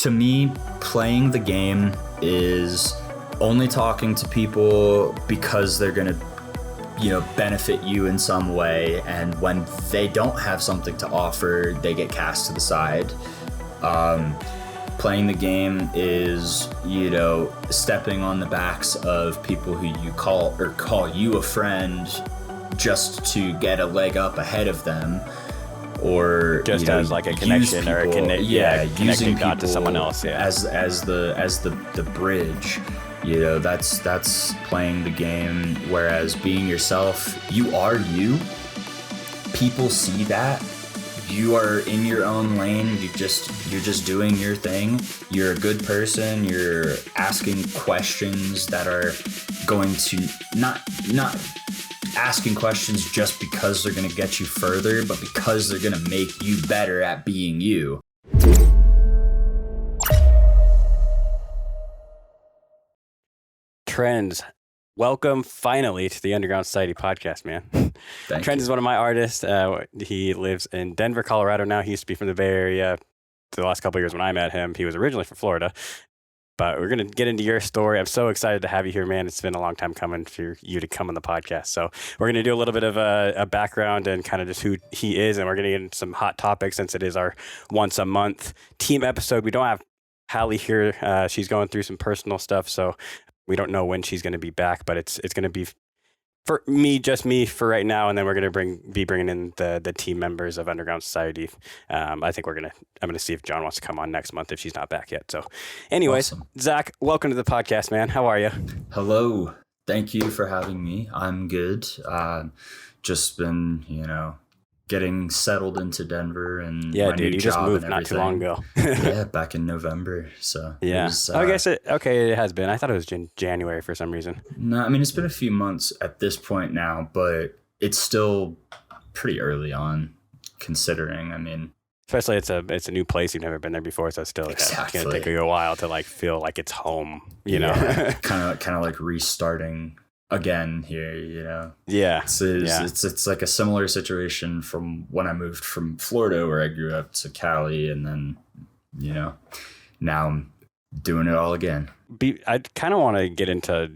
to me, playing the game is only talking to people because they're going to, benefit you in some way. And when they don't have something to offer, they get cast to the side. Playing the game is, stepping on the backs of people who you call you a friend just to get a leg up ahead of them. Or just as like a connection or connecting God to someone else, as the bridge. That's playing the game. Whereas being yourself, you are you. People see that. You are in your own lane. You're just doing your thing. You're a good person. You're asking questions that are going to not asking questions just because they're going to get you further, but because they're going to make you better at being you. Trends, welcome finally to the Underground Society podcast, man. Trends is one of my artists. He lives in Denver, Colorado now. He used to be from the Bay Area. The last couple of years when I met him, he was originally from Florida. But we're going to get into your story. I'm so excited to have you here, man. It's been a long time coming for you to come on the podcast. So we're going to do a little bit of a background and kind of just who he is. And we're going to get into some hot topics since it is our once a month team episode. We don't have Hallie here. She's going through some personal stuff. So we don't know when she's going to be back. But it's going to be for me, just me for right now. And then we're going to be bringing in the team members of Underground Society. I think I'm going to see if John wants to come on next month if she's not back yet. So anyways, awesome. Zach, welcome to the podcast, man. How are you? Hello. Thank you for having me. I'm good. Just been, getting settled into Denver and yeah, my dude, new you just job moved and not too long ago. Yeah, back in November. So yeah, I guess it has been. I thought it was January for some reason. No, I mean it's been a few months at this point now, but it's still pretty early on, considering. I mean, especially it's a new place, you've never been there before, so it's gonna take you a while to like feel like it's home. Kind of like restarting again here, Yeah. It's like a similar situation from when I moved from Florida where I grew up to Cali, and then now I'm doing it all again. I kind of want to get into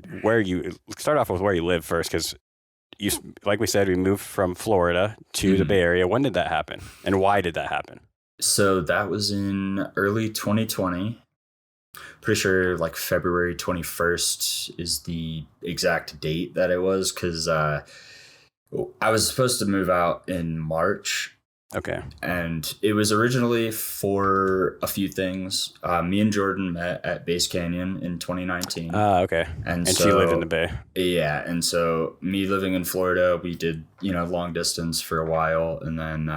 start off with where you live first, because you, like we said, we moved from Florida to the Bay Area. When did that happen, and why did that happen? So that was in early 2020. Pretty sure like February 21st is the exact date that it was, because I was supposed to move out in March. Okay. And it was originally for a few things. Me and Jordan met at Base Canyon in 2019. Okay. And so, she lived in the Bay. Yeah. And so me living in Florida, we did, long distance for a while. And then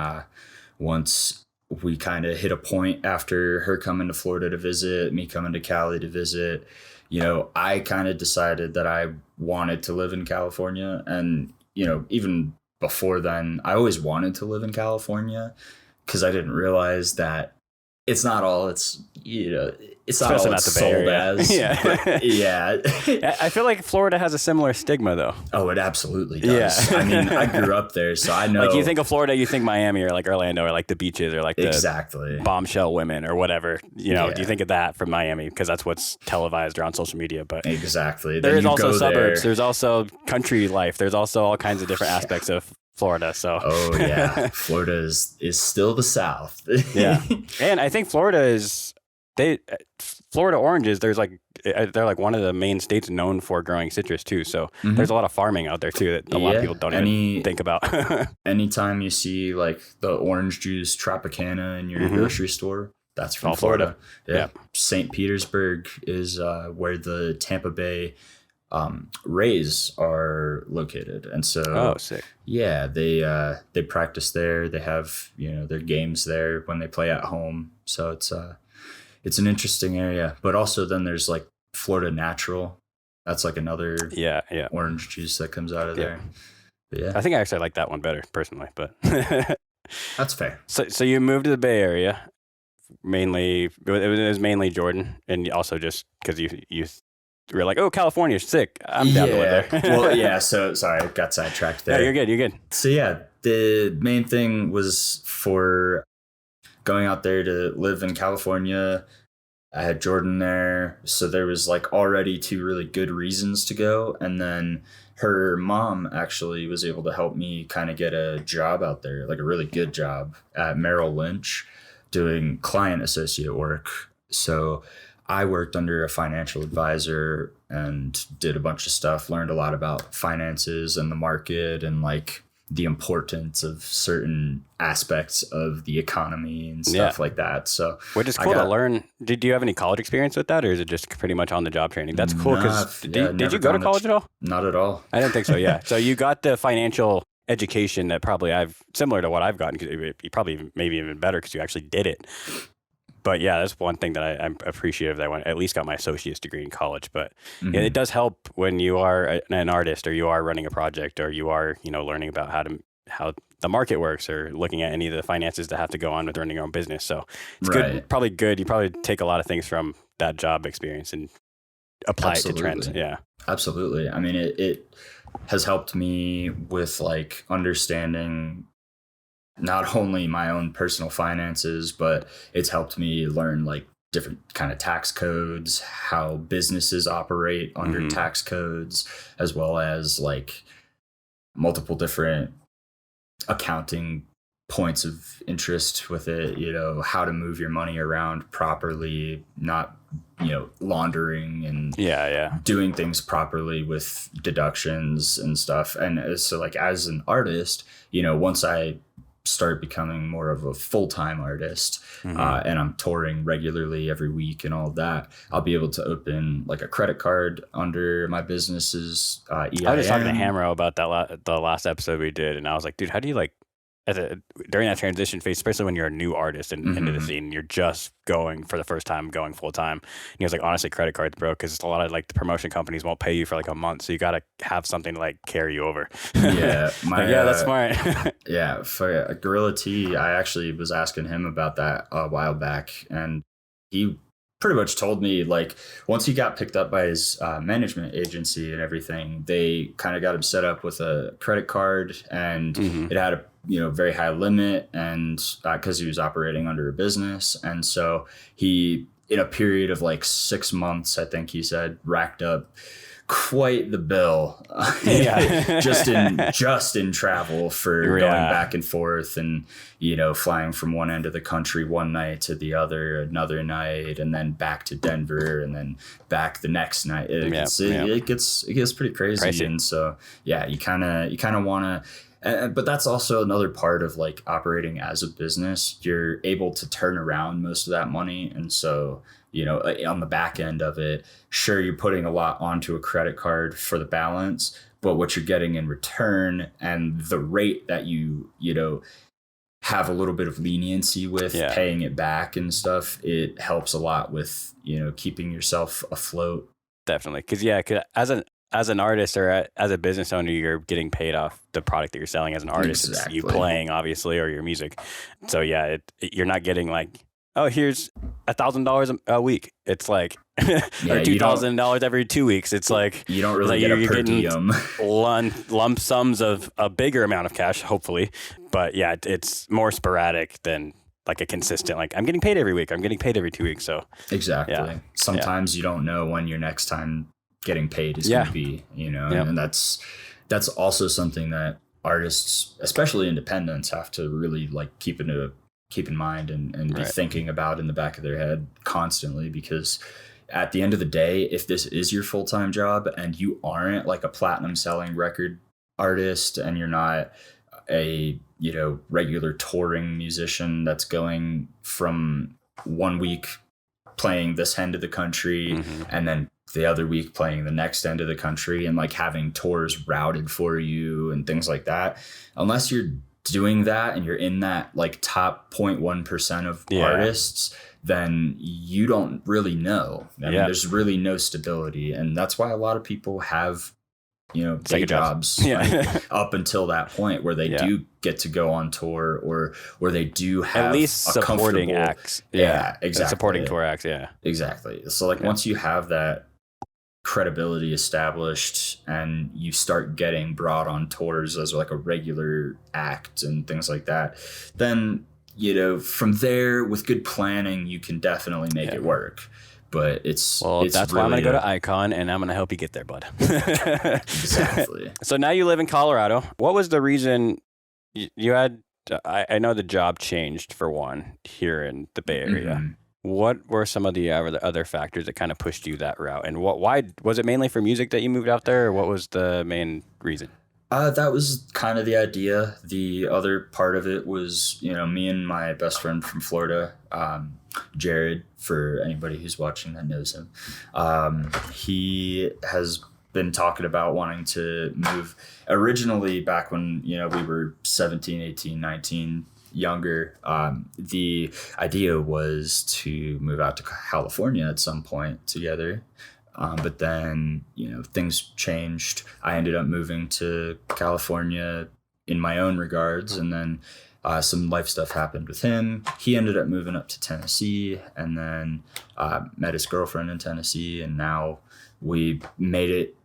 once we kind of hit a point after her coming to Florida to visit, me coming to Cali to visit, I kind of decided that I wanted to live in California. And, even before then, I always wanted to live in California, because I didn't realize that it's not all it's not all it's sold as. Yeah. Yeah. I feel like Florida has a similar stigma, though. Oh, it absolutely does. Yeah. I mean, I grew up there, so I know. Like, you think of Florida, you think Miami or like Orlando or like the beaches or like the bombshell women or whatever. Do you think of that from Miami because that's what's televised or on social media? But exactly. There is also suburbs. There's also country life. There's also all kinds of different aspects of Florida. So Florida is still the South. Yeah. And I think Florida oranges, they're like one of the main states known for growing citrus too. So there's a lot of farming out there too that a lot of people don't even think about. Anytime you see like the orange juice Tropicana in your grocery store, that's from Florida. Yeah. St. Petersburg is where the Tampa Bay Rays are located, and so sick. Yeah, they practice there. They have their games there when they play at home. So it's an interesting area. But also then there's like Florida Natural. That's like another orange juice that comes out of there. But yeah, I think I actually like that one better personally. But that's fair. So you moved to the Bay Area mainly. It was mainly Jordan, and also just because you. We're like, oh, California's sick. I'm down to live there. Well, yeah. So sorry, I got sidetracked there. No, you're good. You're good. So yeah, the main thing was for going out there to live in California. I had Jordan there. So there was like already two really good reasons to go. And then her mom actually was able to help me kind of get a job out there, like a really good job at Merrill Lynch doing client associate work. So I worked under a financial advisor and did a bunch of stuff, learned a lot about finances and the market and like the importance of certain aspects of the economy and stuff like that. So, which is cool to learn. Did you have any college experience with that, or is it just pretty much on the job training? That's cool. Because did you go to college at all? Not at all. I didn't think so. Yeah. So you got the financial education that probably similar to what I've gotten. Cause you probably maybe even better because you actually did it. But yeah, that's one thing that I'm appreciative that I at least got my associate's degree in college. But yeah, it does help when you are an artist or you are running a project or you are, learning about how the market works or looking at any of the finances that have to go on with running your own business. So it's good. Probably good. You probably take a lot of things from that job experience and apply it to trends. Yeah, absolutely. I mean, it has helped me with like understanding not only my own personal finances, but it's helped me learn like different kind of tax codes, how businesses operate under tax codes, as well as like multiple different accounting points of interest with it, how to move your money around properly, not, laundering and doing things properly with deductions and stuff. And so like as an artist, once I start becoming more of a full-time artist and I'm touring regularly every week and all of that, I'll be able to open like a credit card under my business's EIN. I was just talking to Hamro about that the last episode we did, and I was like, dude, how do you like during that transition phase, especially when you're a new artist and into the scene, you're just going for the first time, going full time. And he was like, honestly, credit cards, bro, because a lot of like the promotion companies won't pay you for like a month, so you got to have something to like carry you over. Yeah, that's smart. Yeah, for Gorilla T, I actually was asking him about that a while back, and he pretty much told me like once he got picked up by his management agency and everything, they kind of got him set up with a credit card, and it had a very high limit, and because he was operating under a business. And so he, in a period of like 6 months, I think he said, racked up quite the bill just in travel for going back and forth and flying from one end of the country one night to the other another night, and then back to Denver and then back the next night. It gets pretty crazy. And so you kind of want to. But that's also another part of like operating as a business. You're able to turn around most of that money. And so, on the back end of it, sure, you're putting a lot onto a credit card for the balance, but what you're getting in return and the rate that you have a little bit of leniency with paying it back and stuff, it helps a lot with, keeping yourself afloat. Definitely. Because as an artist or as a business owner, you're getting paid off the product that you're selling as an artist. Exactly. It's you playing, obviously, or your music. So you're not getting like, oh, here's $1,000 a week. It's like, or $2,000 every 2 weeks. It's like you don't really get a per diem. lump sums of a bigger amount of cash, hopefully. But it's more sporadic than like a consistent, like I'm getting paid every week. I'm getting paid every 2 weeks. So exactly. Sometimes you don't know when your next time getting paid is going to be, and that's also something that artists, especially independents, have to really like keep in mind and be thinking about in the back of their head constantly, because at the end of the day, if this is your full-time job and you aren't like a platinum selling record artist and you're not a regular touring musician that's going from 1 week playing this end of the country and then the other week playing the next end of the country and like having tours routed for you and things like that, unless you're doing that and you're in that like top 0.1% of artists, then you don't really know. I mean, there's really no stability, and that's why a lot of people have day jobs up until that point where they do get to go on tour or where they do have at least supporting acts. Exactly. Supporting tour acts. Exactly. So like once you have that credibility established and you start getting brought on tours as like a regular act and things like that, then from there with good planning, you can definitely make it work. But it's that's why I'm gonna go to Icon, and I'm gonna help you get there, bud. Exactly. So now you live in Colorado. What was the reason you had? I know the job changed for one here in the Bay Area. Mm-hmm. What were some of the other factors that kind of pushed you that route? And why was it mainly for music that you moved out there, or what was the main reason? That was kind of the idea. The other part of it was, me and my best friend from Florida, Jared, for anybody who's watching that knows him. He has been talking about wanting to move originally back when, we were 17, 18, 19, younger. The idea was to move out to California at some point together. But then, things changed. I ended up moving to California in my own regards. And then some life stuff happened with him. He ended up moving up to Tennessee and then met his girlfriend in Tennessee. And now we made it.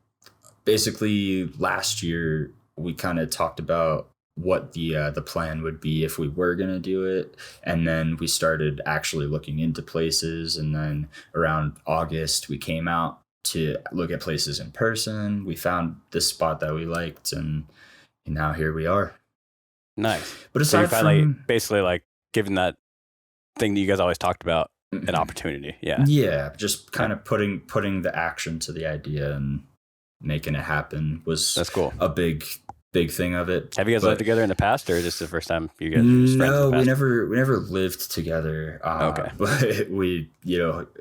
Basically, last year, we kind of talked about what the plan would be if we were going to do it. And then we started actually looking into places. And then around August, we came out to look at places in person. We found this spot that we liked, and now here we are. Nice. But aside from basically like giving that thing that you guys always talked about an opportunity. Yeah. Yeah. Just kind of putting the action to the idea and making it happen that's cool. A big thing of it. Have you guys lived together in the past, or is this the first time you guys? No, we never lived together. Okay, but we,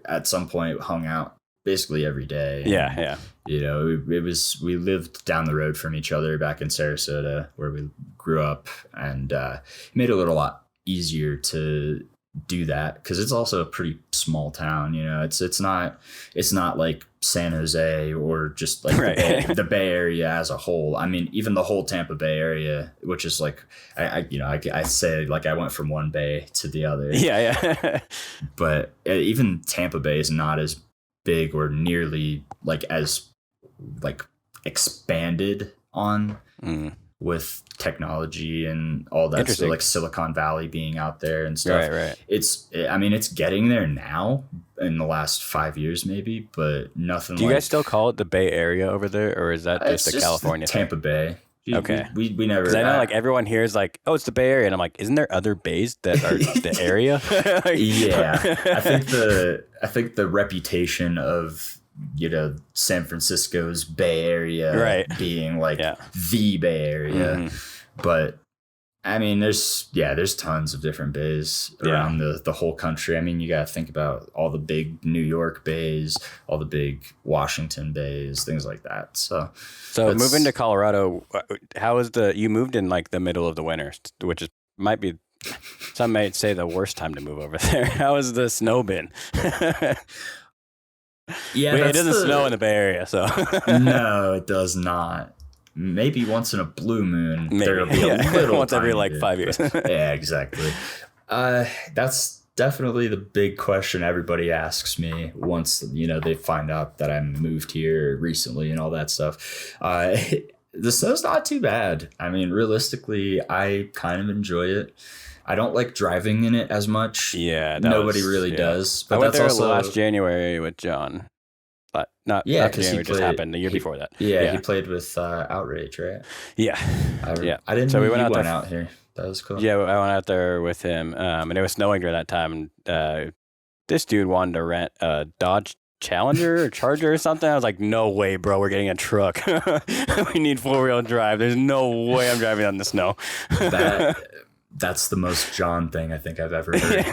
at some point hung out basically every day. Yeah. We lived down the road from each other back in Sarasota, where we grew up, and it made it a lot easier to do that because it's also a pretty small town. It's not like San Jose or just like the Bay Area as a whole. I mean, even the whole Tampa Bay area, which is like I say like I went from one bay to the other. Yeah. But even Tampa Bay is not as big or nearly like as like expanded on with technology and all that. So like Silicon Valley being out there and stuff. Right. It's getting there now in the last 5 years maybe, but nothing. Do you guys still call it the Bay Area over there, or is that just a California Tampa Bay? Okay. We never. Because I know like everyone here is like, oh, it's the Bay Area, and I'm like, isn't there other bays that are the area? Yeah, I think the reputation of San Francisco's Bay Area being like the Bay Area, but I mean, there's tons of different bays around the whole country. I mean, you got to think about all the big New York bays, all the big Washington bays, things like that. So moving to Colorado, how is you moved in like the middle of the winter, which might be, some might say, the worst time to move over there. How has the snow been? Yeah, it doesn't snow in the Bay Area, so. No, it does not. Maybe once in a blue moon, there'll be a little once every like 5 years. Yeah, exactly. That's definitely the big question everybody asks me once they find out that I moved here recently and all that stuff. The snow's not too bad. I mean, realistically, I kind of enjoy it. I don't like driving in it as much. Yeah, nobody really does. But I went there last January with John. But not January, just happened the year before that. Yeah, he played with Outrage, right? Yeah. I didn't know we went out here. That was cool. Yeah, I went out there with him, and it was snowing during that time. This dude wanted to rent a Dodge Challenger or Charger or something. I was like, no way, bro, we're getting a truck. We need 4-wheel drive. There's no way I'm driving on the snow. That's the most John thing I think I've ever heard.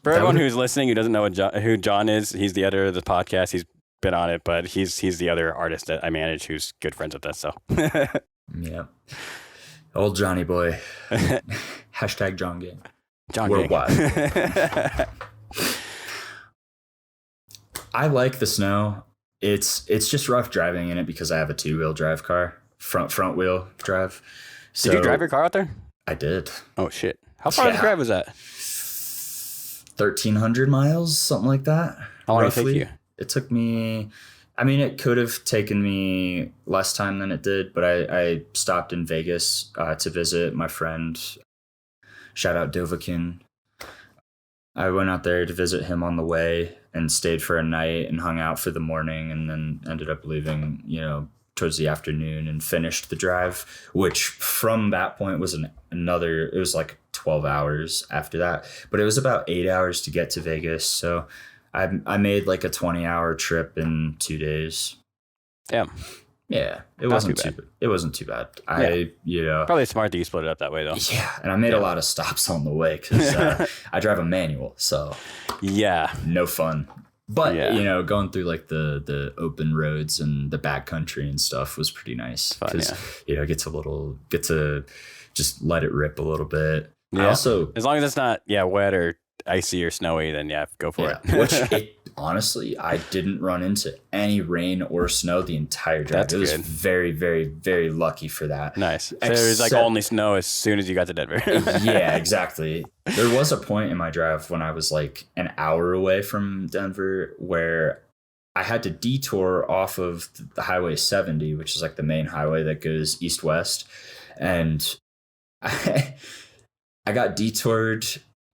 For everyone who's listening who doesn't know who John is, he's the editor of the podcast. He's been on it, but he's the other artist that I manage who's good friends with us. So, yeah, old Johnny boy. Hashtag John Gang. John Worldwide. Gang. I like the snow. It's just rough driving in it because I have a 2-wheel drive car, front wheel drive. So did you drive your car out there? I did. Oh shit! How far of a drive was that? 1,300 miles, something like that. How long did it take you? It took me I mean, it could have taken me less time than it did, but I stopped in Vegas to visit my friend. Shout out Dovakin. I went out there to visit him on the way and stayed for a night and hung out for the morning, and then ended up leaving, towards the afternoon, and finished the drive, which from that point was it was like 12 hours after that, but it was about 8 hours to get to Vegas. So I made like a 20-hour trip in 2 days. Yeah. Yeah, it wasn't too bad. Probably smart that you split it up that way, though. Yeah, and I made a lot of stops on the way because I drive a manual, so no fun. But going through like the open roads and the backcountry and stuff was pretty nice because get to just let it rip a little bit. Yeah. Also, as long as it's not wet or icy or snowy, then go for it. Honestly, I didn't run into any rain or snow the entire drive. It was very, very, very lucky for that. Nice. So it was like only snow as soon as you got to Denver. Yeah, exactly. There was a point in my drive when I was like an hour away from Denver where I had to detour off of the Highway 70, which is like the main highway that goes east-west. And I got detoured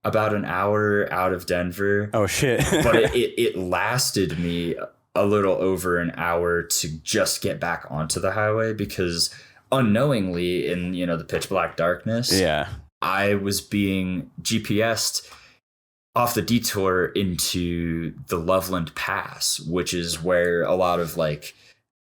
about an hour out of Denver. Oh shit. But it lasted me a little over an hour to just get back onto the highway because unknowingly in, the pitch black darkness, I was being GPS'd off the detour into the Loveland Pass, which is where a lot of like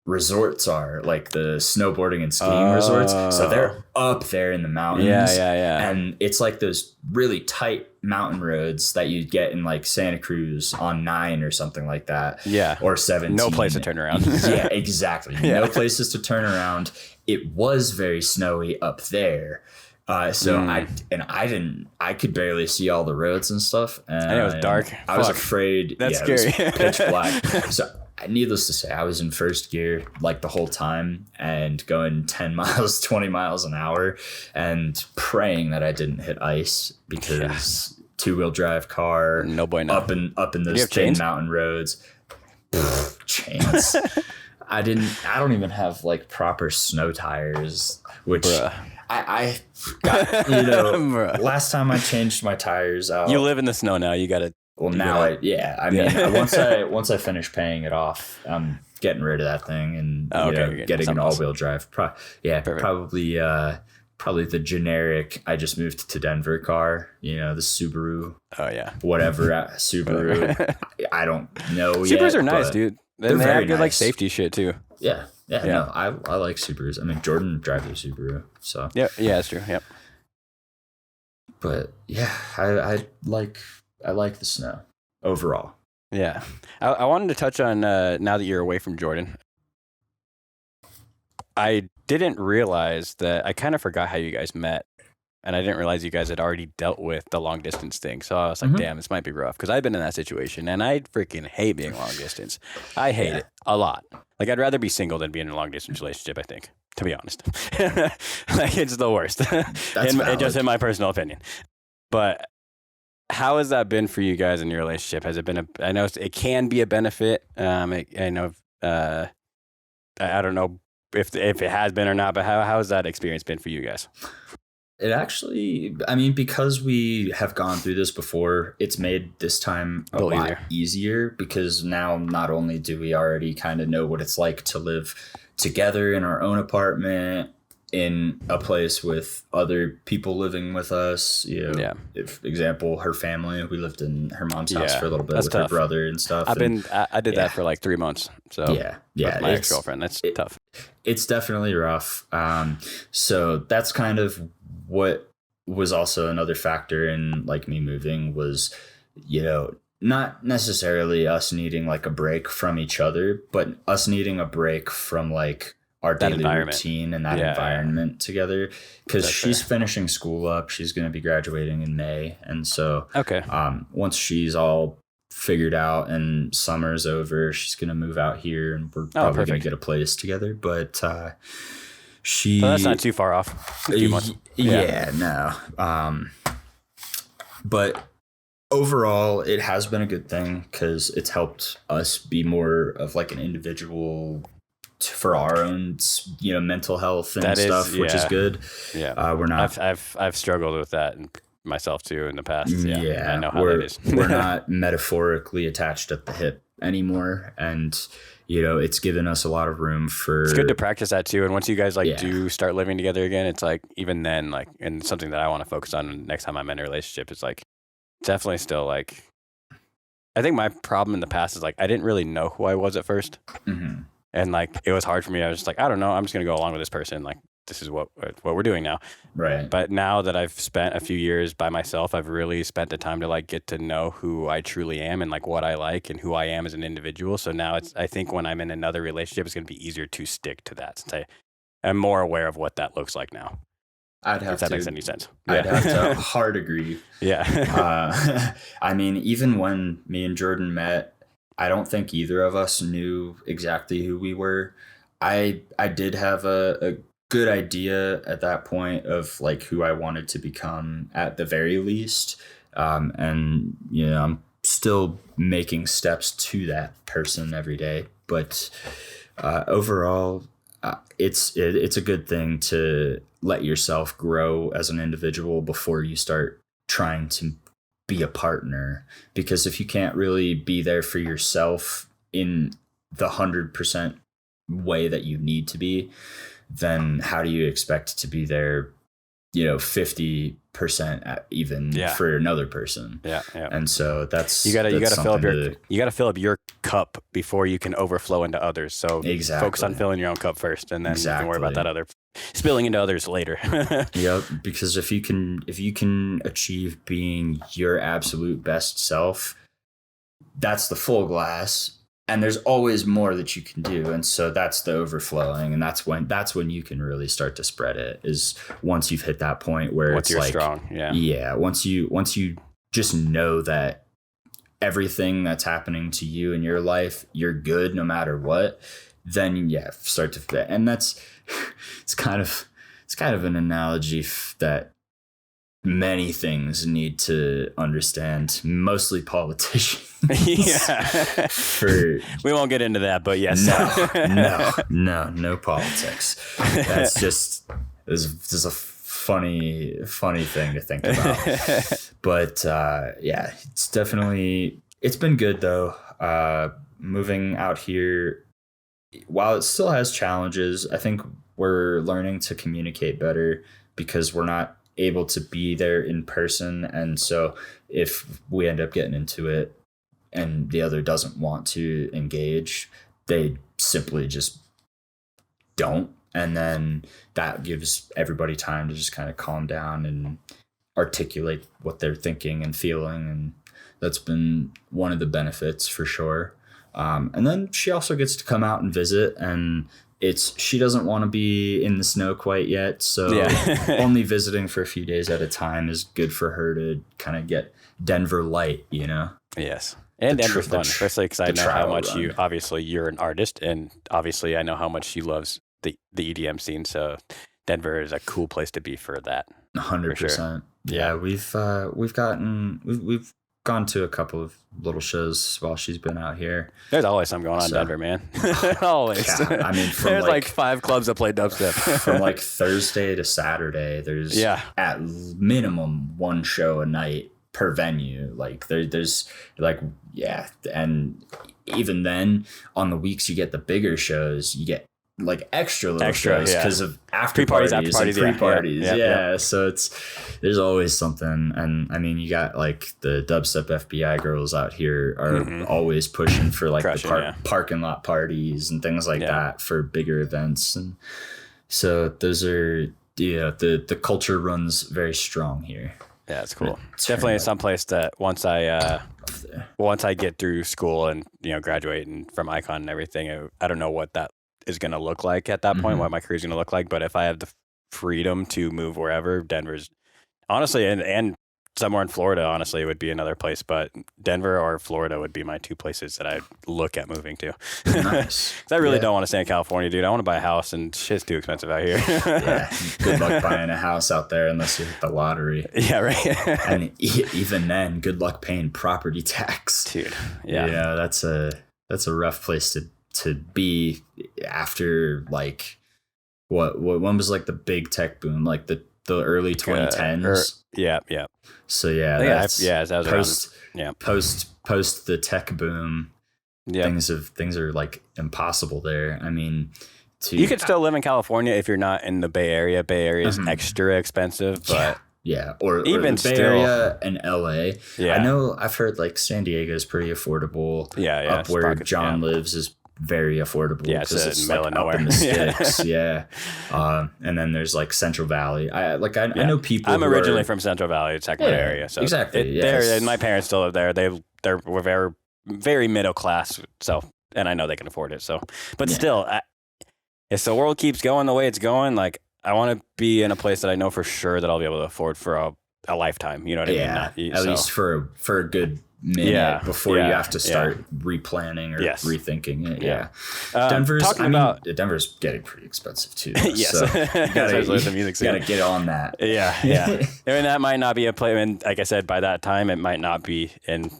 resorts are, like the snowboarding and skiing resorts. So they're up there in the mountains. Yeah. And it's like those really tight mountain roads that you'd get in like Santa Cruz on 9 or something like that. Yeah. Or 17. No place to turn around. Yeah, exactly. No places to turn around. It was very snowy up there. I could barely see all the roads and stuff. And it was dark. I was afraid. That's scary. It was pitch black. So needless to say, I was in first gear like the whole time and going 10 miles, 20 miles an hour and praying that I didn't hit ice because two-wheel drive car, no boy, no. up in those thin mountain roads. Chains. I don't even have like proper snow tires, which I got, last time I changed my tires out. You live in the snow now. You got to. Well, now once I finish paying it off, I'm getting rid of that thing and getting an all-wheel drive. Probably the generic. I just moved to Denver car. The Subaru. Oh yeah. Whatever Subaru. I don't know. Supers are nice, dude. Then they have good like safety shit too. Yeah. No, I like Subarus. I mean, Jordan drives a Subaru, so yeah, that's true. Yep. But I like the snow overall. Yeah. I wanted to touch on now that you're away from Jordan. I didn't realize that I kind of forgot how you guys met. And I didn't realize you guys had already dealt with the long distance thing. So I was like, damn, this might be rough. Because I've been in that situation and I freaking hate being long distance. I hate it a lot. Like, I'd rather be single than be in a long distance relationship, I think, to be honest. Like, it's the worst. Just in my personal opinion. But how has that been for you guys in your relationship? Has it been I know it can be a benefit. I know, I don't know if it has been or not, but how has that experience been for you guys? It actually, I mean, because we have gone through this before, it's made this time a lot easier because now not only do we already kind of know what it's like to live together in our own apartment, in a place with other people living with us, if example, her family, we lived in her mom's house for a little bit with her brother and stuff. I did that for like 3 months. So with my ex-girlfriend, that's tough. It's definitely rough. So that's kind of what was also another factor in like me moving was, not necessarily us needing like a break from each other, but us needing a break from like our daily routine and that environment together. Because she's finishing school up. She's going to be graduating in May. And so once she's all figured out and summer's over, she's going to move out here and we're probably going to get a place together. But so that's not too far off. A few months. No. But overall, it has been a good thing because it's helped us be more of like an individual for our own, mental health and stuff, which is good. Yeah, we're not. I've struggled with that myself too in the past. Yeah, I know how that is. We're not metaphorically attached at the hip anymore, and it's given us a lot of room for. It's good to practice that too, and once you guys do start living together again, it's like even then, like, and something that I want to focus on next time I'm in a relationship is like definitely still like. I think my problem in the past is like I didn't really know who I was at first. Mm-hmm. And like, it was hard for me. I was just like, I don't know. I'm just going to go along with this person. Like, this is what we're doing now. Right. But now that I've spent a few years by myself, I've really spent the time to like get to know who I truly am and like what I like and who I am as an individual. So now I think when I'm in another relationship, it's going to be easier to stick to that since I'm more aware of what that looks like now. If that makes any sense. I'd have to hard agree. Yeah. I mean, even when me and Jordan met, I don't think either of us knew exactly who we were. I did have a good idea at that point of like who I wanted to become at the very least. And I'm still making steps to that person every day. But overall, it's a good thing to let yourself grow as an individual before you start trying to be a partner, because if you can't really be there for yourself in the 100% way that you need to be, then how do you expect to be there 50% even for another person? Yeah. And so that's you gotta fill up your cup before you can overflow into others. So focus on filling your own cup first, and then you can worry about that other spilling into others later. Yep, because if you can achieve being your absolute best self, that's the full glass. And there's always more that you can do. And so that's the overflowing. And that's when you can really start to spread it, is once you've hit that point where once you're strong. Yeah. Yeah. Once you just know that everything that's happening to you in your life, you're good no matter what, then start to fit. And that's, it's kind of an analogy that many things need to understand, mostly politicians. Yeah. We won't get into that, but yes. No politics. That's just a funny thing to think about. But it's been good though. Moving out here, while it still has challenges, I think we're learning to communicate better because we're not able to be there in person. And so if we end up getting into it and the other doesn't want to engage, they simply just don't. And then that gives everybody time to just kind of calm down and articulate what they're thinking and feeling. And that's been one of the benefits for sure. And then she also gets to come out and visit, and she doesn't want to be in the snow quite yet. So only visiting for a few days at a time is good for her to kind of get Denver light, Yes. And Denver's fun, especially because I know how much you're an artist, and obviously I know how much she loves the EDM scene. So Denver is a cool place to be for that. 100%. Sure. Yeah. We've gone to a couple of little shows while she's been out here. There's always something going on in Denver, man. Always. Yeah, I mean, there's like 5 clubs that play dubstep. From like Thursday to Saturday, there's at minimum 1 show a night per venue. Like there's like, and even then on the weeks you get the bigger shows, you get like extra shows because of after parties and pre-parties. Yeah. So there's always something. And I mean, you got like the dubstep FBI girls out here are always pushing for like the parking lot parties and things like that for bigger events. And so those are, the culture runs very strong here. Yeah, it's cool. It's definitely someplace that once I get through school and, graduate and from Icon and everything, I don't know what that is going to look like at that point, what my career is going to look like. But if I have the freedom to move wherever, Denver's honestly, and somewhere in Florida, honestly, would be another place, but Denver or Florida would be my two places that I'd look at moving to. Nice. I really don't want to stay in California, dude. I want to buy a house, and shit's too expensive out here. Yeah. Good luck buying a house out there unless you hit the lottery. Yeah, right. And even then, good luck paying property tax. Dude, yeah. Yeah, that's a rough place to be after, like, when was like the big tech boom? Like the early 2010s. Yeah. So yeah, that was post the tech boom. Yeah, things are like impossible there. I mean, you could still live in California if you're not in the Bay Area. Bay Area is extra expensive, but or even the Bay Area and LA. Yeah, I know I've heard like San Diego is pretty affordable. Yeah, up where John lives is very affordable. Yeah, it's like up in the sticks. Yeah. And then there's like Central Valley. I know people. I'm originally from Central Valley, Sacramento area. So exactly. And my parents still live there. They were very, very middle class. So, and I know they can afford it. So, but still, if the world keeps going the way it's going, like I want to be in a place that I know for sure that I'll be able to afford for a lifetime. You know what I mean? At least for a good minute before you have to start replanning or rethinking it. Yeah. Denver's getting pretty expensive too. Yes. So you gotta get on that. Yeah. And that might not be a play. And like I said, by that time, it might not be in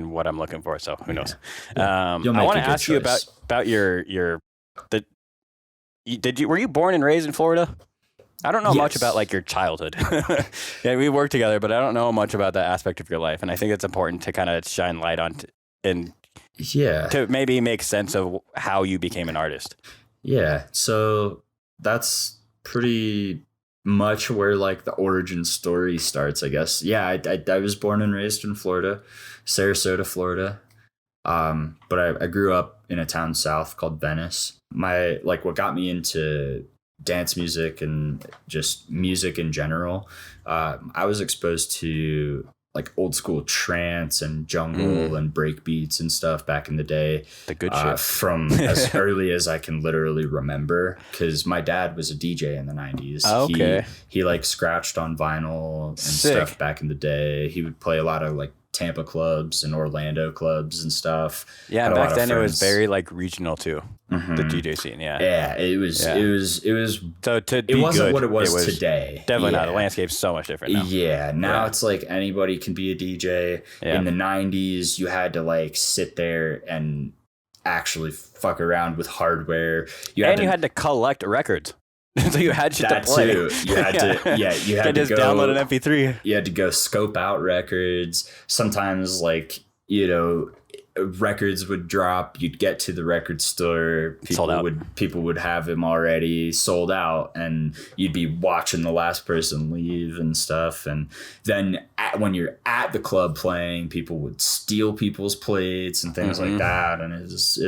what I'm looking for. So who knows? I want to ask you about were you born and raised in Florida? I don't know much about like your childhood. Yeah, we work together, but I don't know much about that aspect of your life. And I think it's important to kind of shine light on to maybe make sense of how you became an artist. Yeah. So that's pretty much where like the origin story starts, I guess. Yeah. I was born and raised in Florida, Sarasota, Florida. But I grew up in a town south called Venice. What got me into dance music and just music in general, I was exposed to like old school trance and jungle and break beats and stuff back in the day. The good shit. From as early as I can literally remember, because my dad was a DJ in the 90s. Okay. He like scratched on vinyl and stuff back in the day. He would play a lot of like Tampa clubs and Orlando clubs and stuff. Yeah, back then it was very like regional too. The DJ scene. Yeah, it was. So it wasn't what it was today. Definitely not. The landscape's so much different now. Yeah, now it's like anybody can be a DJ. In the 90s, you had to like sit there and actually fuck around with hardware. You had to collect records. So you had shit to play. Too. You had to, you had to just download an MP3. You had to go scope out records. Sometimes, like, records would drop. You'd get to the record store. People would have them already sold out, and you'd be watching the last person leave and stuff. And then when you're at the club playing, people would steal people's plates and things like that. And it was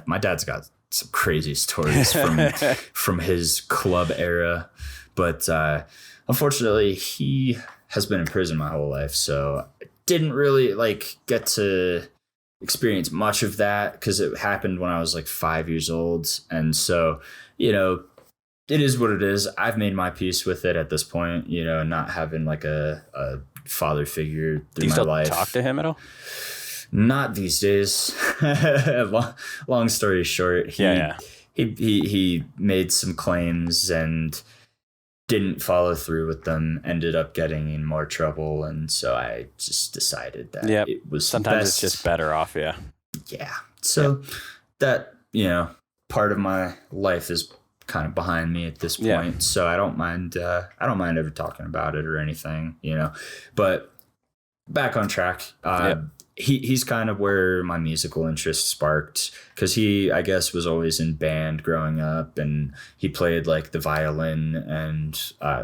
my dad's got some crazy stories from his club era, but unfortunately he has been in prison my whole life, so I didn't really like get to experience much of that because it happened when I was like 5 years old. And so it is what it is. I've made my peace with it at this point, not having like a father figure through my life. Do you still talk to him at all? Not these days. Long story short, he made some claims and didn't follow through with them, ended up getting in more trouble, and so I just decided that it was sometimes it's just better off. So that part of my life is kind of behind me at this point, so I don't mind ever talking about it or anything, but back on track. He's kind of where my musical interest sparked, because he, I guess, was always in band growing up, and he played like the violin and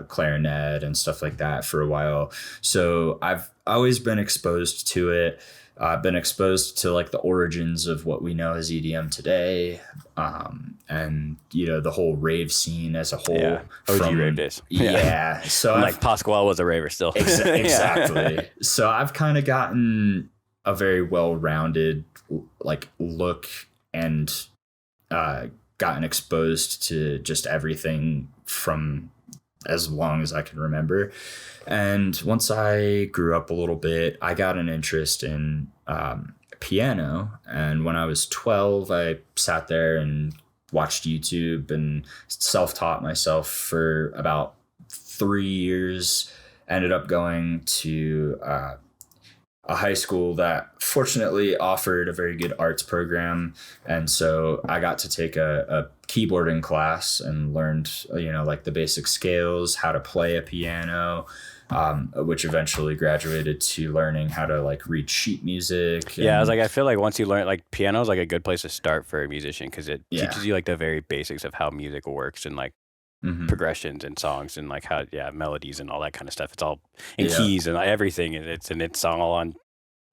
clarinet and stuff like that for a while. So I've always been exposed to it. I've been exposed to like the origins of what we know as EDM today, and the whole rave scene as a whole. OG rave days. So like Pasquale was a raver still. Exactly. So I've kind of gotten a very well-rounded like look and gotten exposed to just everything from as long as I can remember. And once I grew up a little bit, I got an interest in piano. And when I was 12, I sat there and watched YouTube and self-taught myself for about 3 years. Ended up going to a high school that fortunately offered a very good arts program. And so I got to take a keyboarding class and learned, like the basic scales, how to play a piano, which eventually graduated to learning how to like read sheet music. Yeah, I was like, I feel like once you learn, like piano is like a good place to start for a musician because it teaches you like the very basics of how music works and like progressions and songs and like how melodies and all that kind of stuff. It's all in keys and everything, and it's all on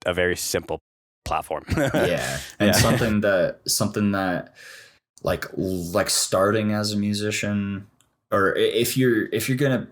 a very simple platform. And something that like starting as a musician, or if you're gonna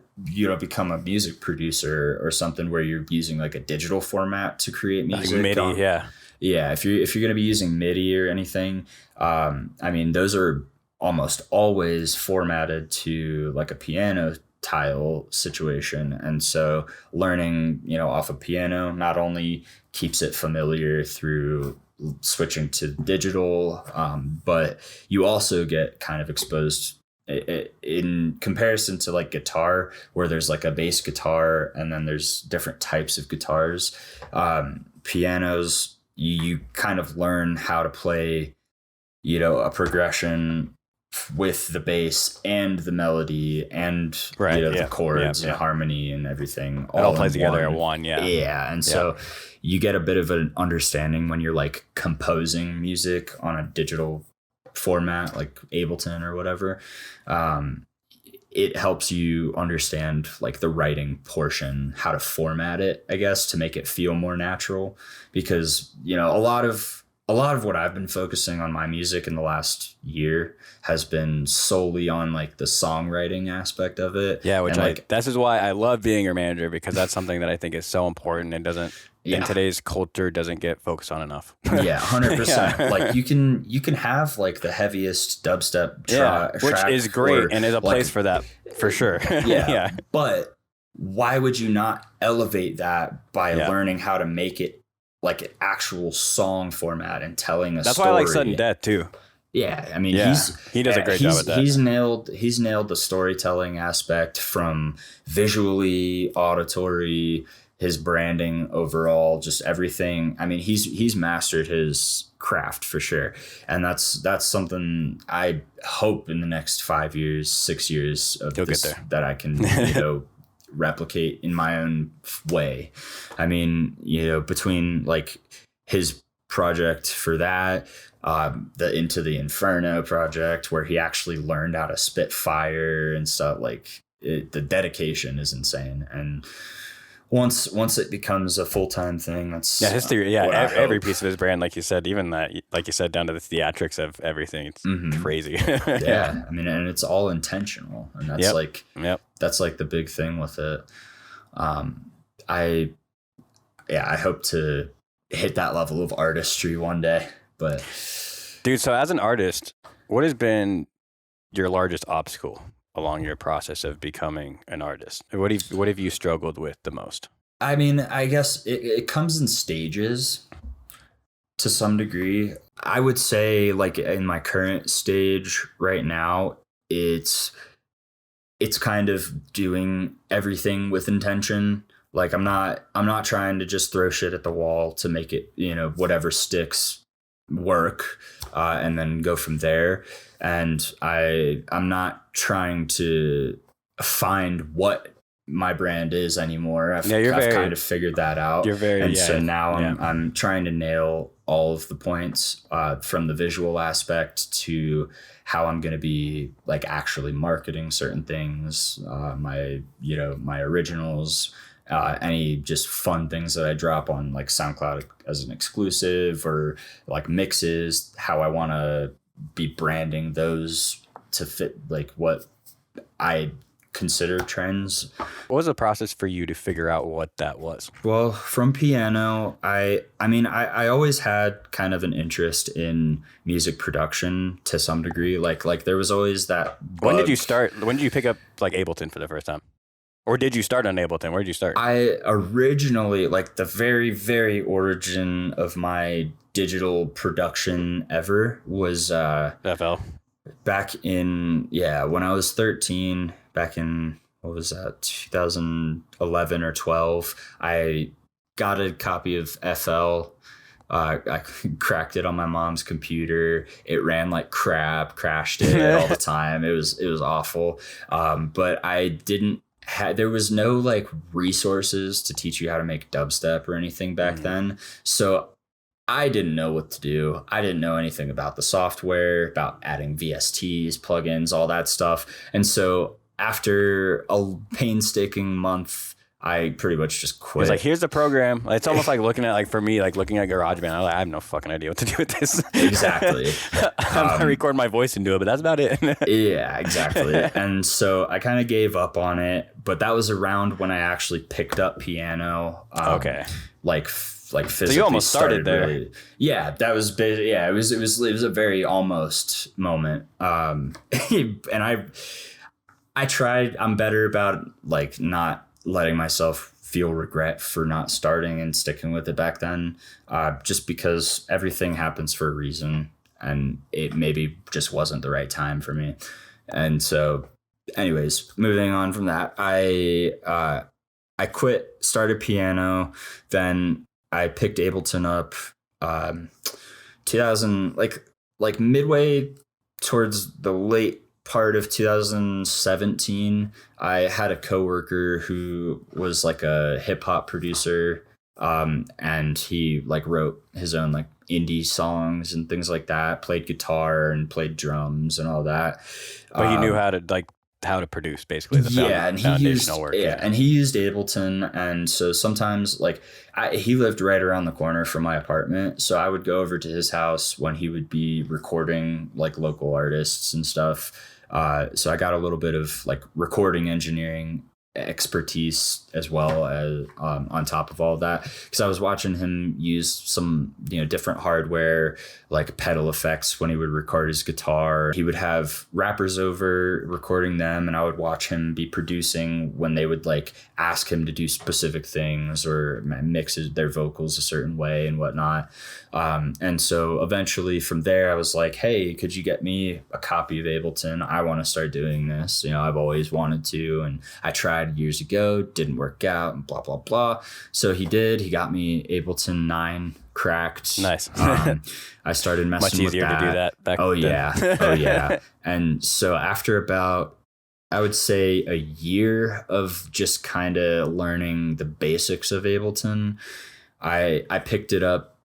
become a music producer or something where you're using like a digital format to create music, like MIDI, if you're gonna be using MIDI or anything, I mean those are almost always formatted to like a piano tile situation. And so learning, off a piano not only keeps it familiar through switching to digital, but you also get kind of exposed in comparison to like guitar, where there's like a bass guitar and then there's different types of guitars. Pianos, you kind of learn how to play, a progression with the bass and the melody and the chords and harmony and everything. It all plays together at one. And so you get a bit of an understanding when you're like composing music on a digital format like Ableton or whatever. It helps you understand like the writing portion, how to format it, I guess, to make it feel more natural, because a lot of what I've been focusing on my music in the last year has been solely on like the songwriting aspect of it. Yeah, which this is why I love being your manager, because that's something that I think is so important and doesn't in today's culture doesn't get focused on enough. 100%. Like you can have like the heaviest dubstep track, which is great and is a place for that for sure. But why would you not elevate that by learning how to make it like an actual song format and telling a story? That's why I like Sudden Death too. Yeah, I mean, he does a great job at that. He's nailed the storytelling aspect, from visually, auditory, his branding overall, just everything. I mean, he's mastered his craft for sure, and that's something I hope in the next 5 years, 6 years of this that I can replicate in my own way. I mean, between like his project for that, the Into the Inferno project, where he actually learned how to spit fire and stuff, like the dedication is insane. And once it becomes a full-time thing, that's history. Every piece of his brand, like you said, even that, like you said, down to the theatrics of everything, it's crazy. I mean, and it's all intentional, and that's that's like the big thing with it. I hope to hit that level of artistry one day. But dude, so as an artist, what has been your largest obstacle along your process of becoming an artist? What have you struggled with the most? I mean, I guess it comes in stages to some degree. I would say, like, in my current stage right now, it's kind of doing everything with intention. Like, I'm not trying to just throw shit at the wall to make it, whatever sticks work, and then go from there. And I'm not trying to find what my brand is anymore. I've kind of figured that out. So now I'm trying to nail all of the points, from the visual aspect to how I'm going to be like actually marketing certain things, my originals, any just fun things that I drop on like SoundCloud as an exclusive, or like mixes, how I want to be branding those to fit like what I consider trends. What was the process for you to figure out what that was? Well, from piano, I mean, I always had kind of an interest in music production to some degree. Like there was always that bug. When did you start? When did you pick up like Ableton for the first time? Or did you start on Ableton? Where did you start? I originally, like the very, very origin of my digital production ever was FL. Back in, when I was 13, back in, what was that, 2011 or 12, I got a copy of FL. I cracked it on my mom's computer. It ran like crap, crashed it all the time. It was awful. But I didn't there was no like resources to teach you how to make dubstep or anything back then. So I didn't know what to do. I didn't know anything about the software, about adding VSTs, plugins, all that stuff. And so after a painstaking month, I pretty much just quit. It's like, here's the program. It's almost like looking at, like, for me, like looking at GarageBand. I have no fucking idea what to do with this. Exactly. I'm going to record my voice into it, but that's about it. Yeah, exactly. And so I kind of gave up on it, but that was around when I actually picked up piano. Okay. Like physically. So you almost started there. Really, yeah, that was yeah. It was a very almost moment. And I tried. I'm better about like not letting myself feel regret for not starting and sticking with it back then, just because everything happens for a reason, and it maybe just wasn't the right time for me. And so, anyways, moving on from that, I quit, started piano, then I picked Ableton up 2000, like midway towards the late part of 2017. I had a coworker who was like a hip hop producer, and he like wrote his own like indie songs and things like that, played guitar and played drums and all that. But he knew how to produce, basically, the foundational work. Yeah, and he used Ableton, and so sometimes like he lived right around the corner from my apartment, so I would go over to his house when he would be recording like local artists and stuff. So I got a little bit of like recording engineering expertise as well as on top of all of that, because I was watching him use some different hardware like pedal effects when he would record his guitar. He would have rappers over recording them, and I would watch him be producing when they would like ask him to do specific things or mix their vocals a certain way and whatnot. And so eventually from there I was like, hey, could you get me a copy of Ableton? I want to start doing this. I've always wanted to, and I tried years ago, didn't work out, and blah blah blah. So he did. He got me Ableton 9 cracked. Nice. I started messing with that. Much easier to do that back then. Yeah. And so after about, I would say, a year of just kind of learning the basics of Ableton, I picked it up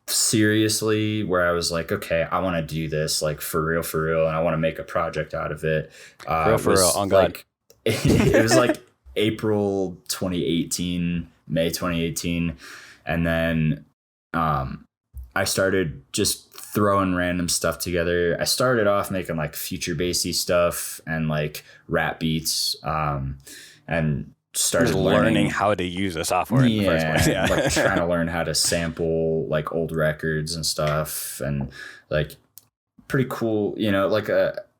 seriously, where I was like, okay, I want to do this like for real, and I want to make a project out of it. For real, on God. It was like April 2018, May 2018. And then I started just throwing random stuff together. I started off making like future bassy stuff and like rap beats, and started learning how to use the software in the first place. Yeah. Like trying to learn how to sample like old records and stuff, and like pretty cool, like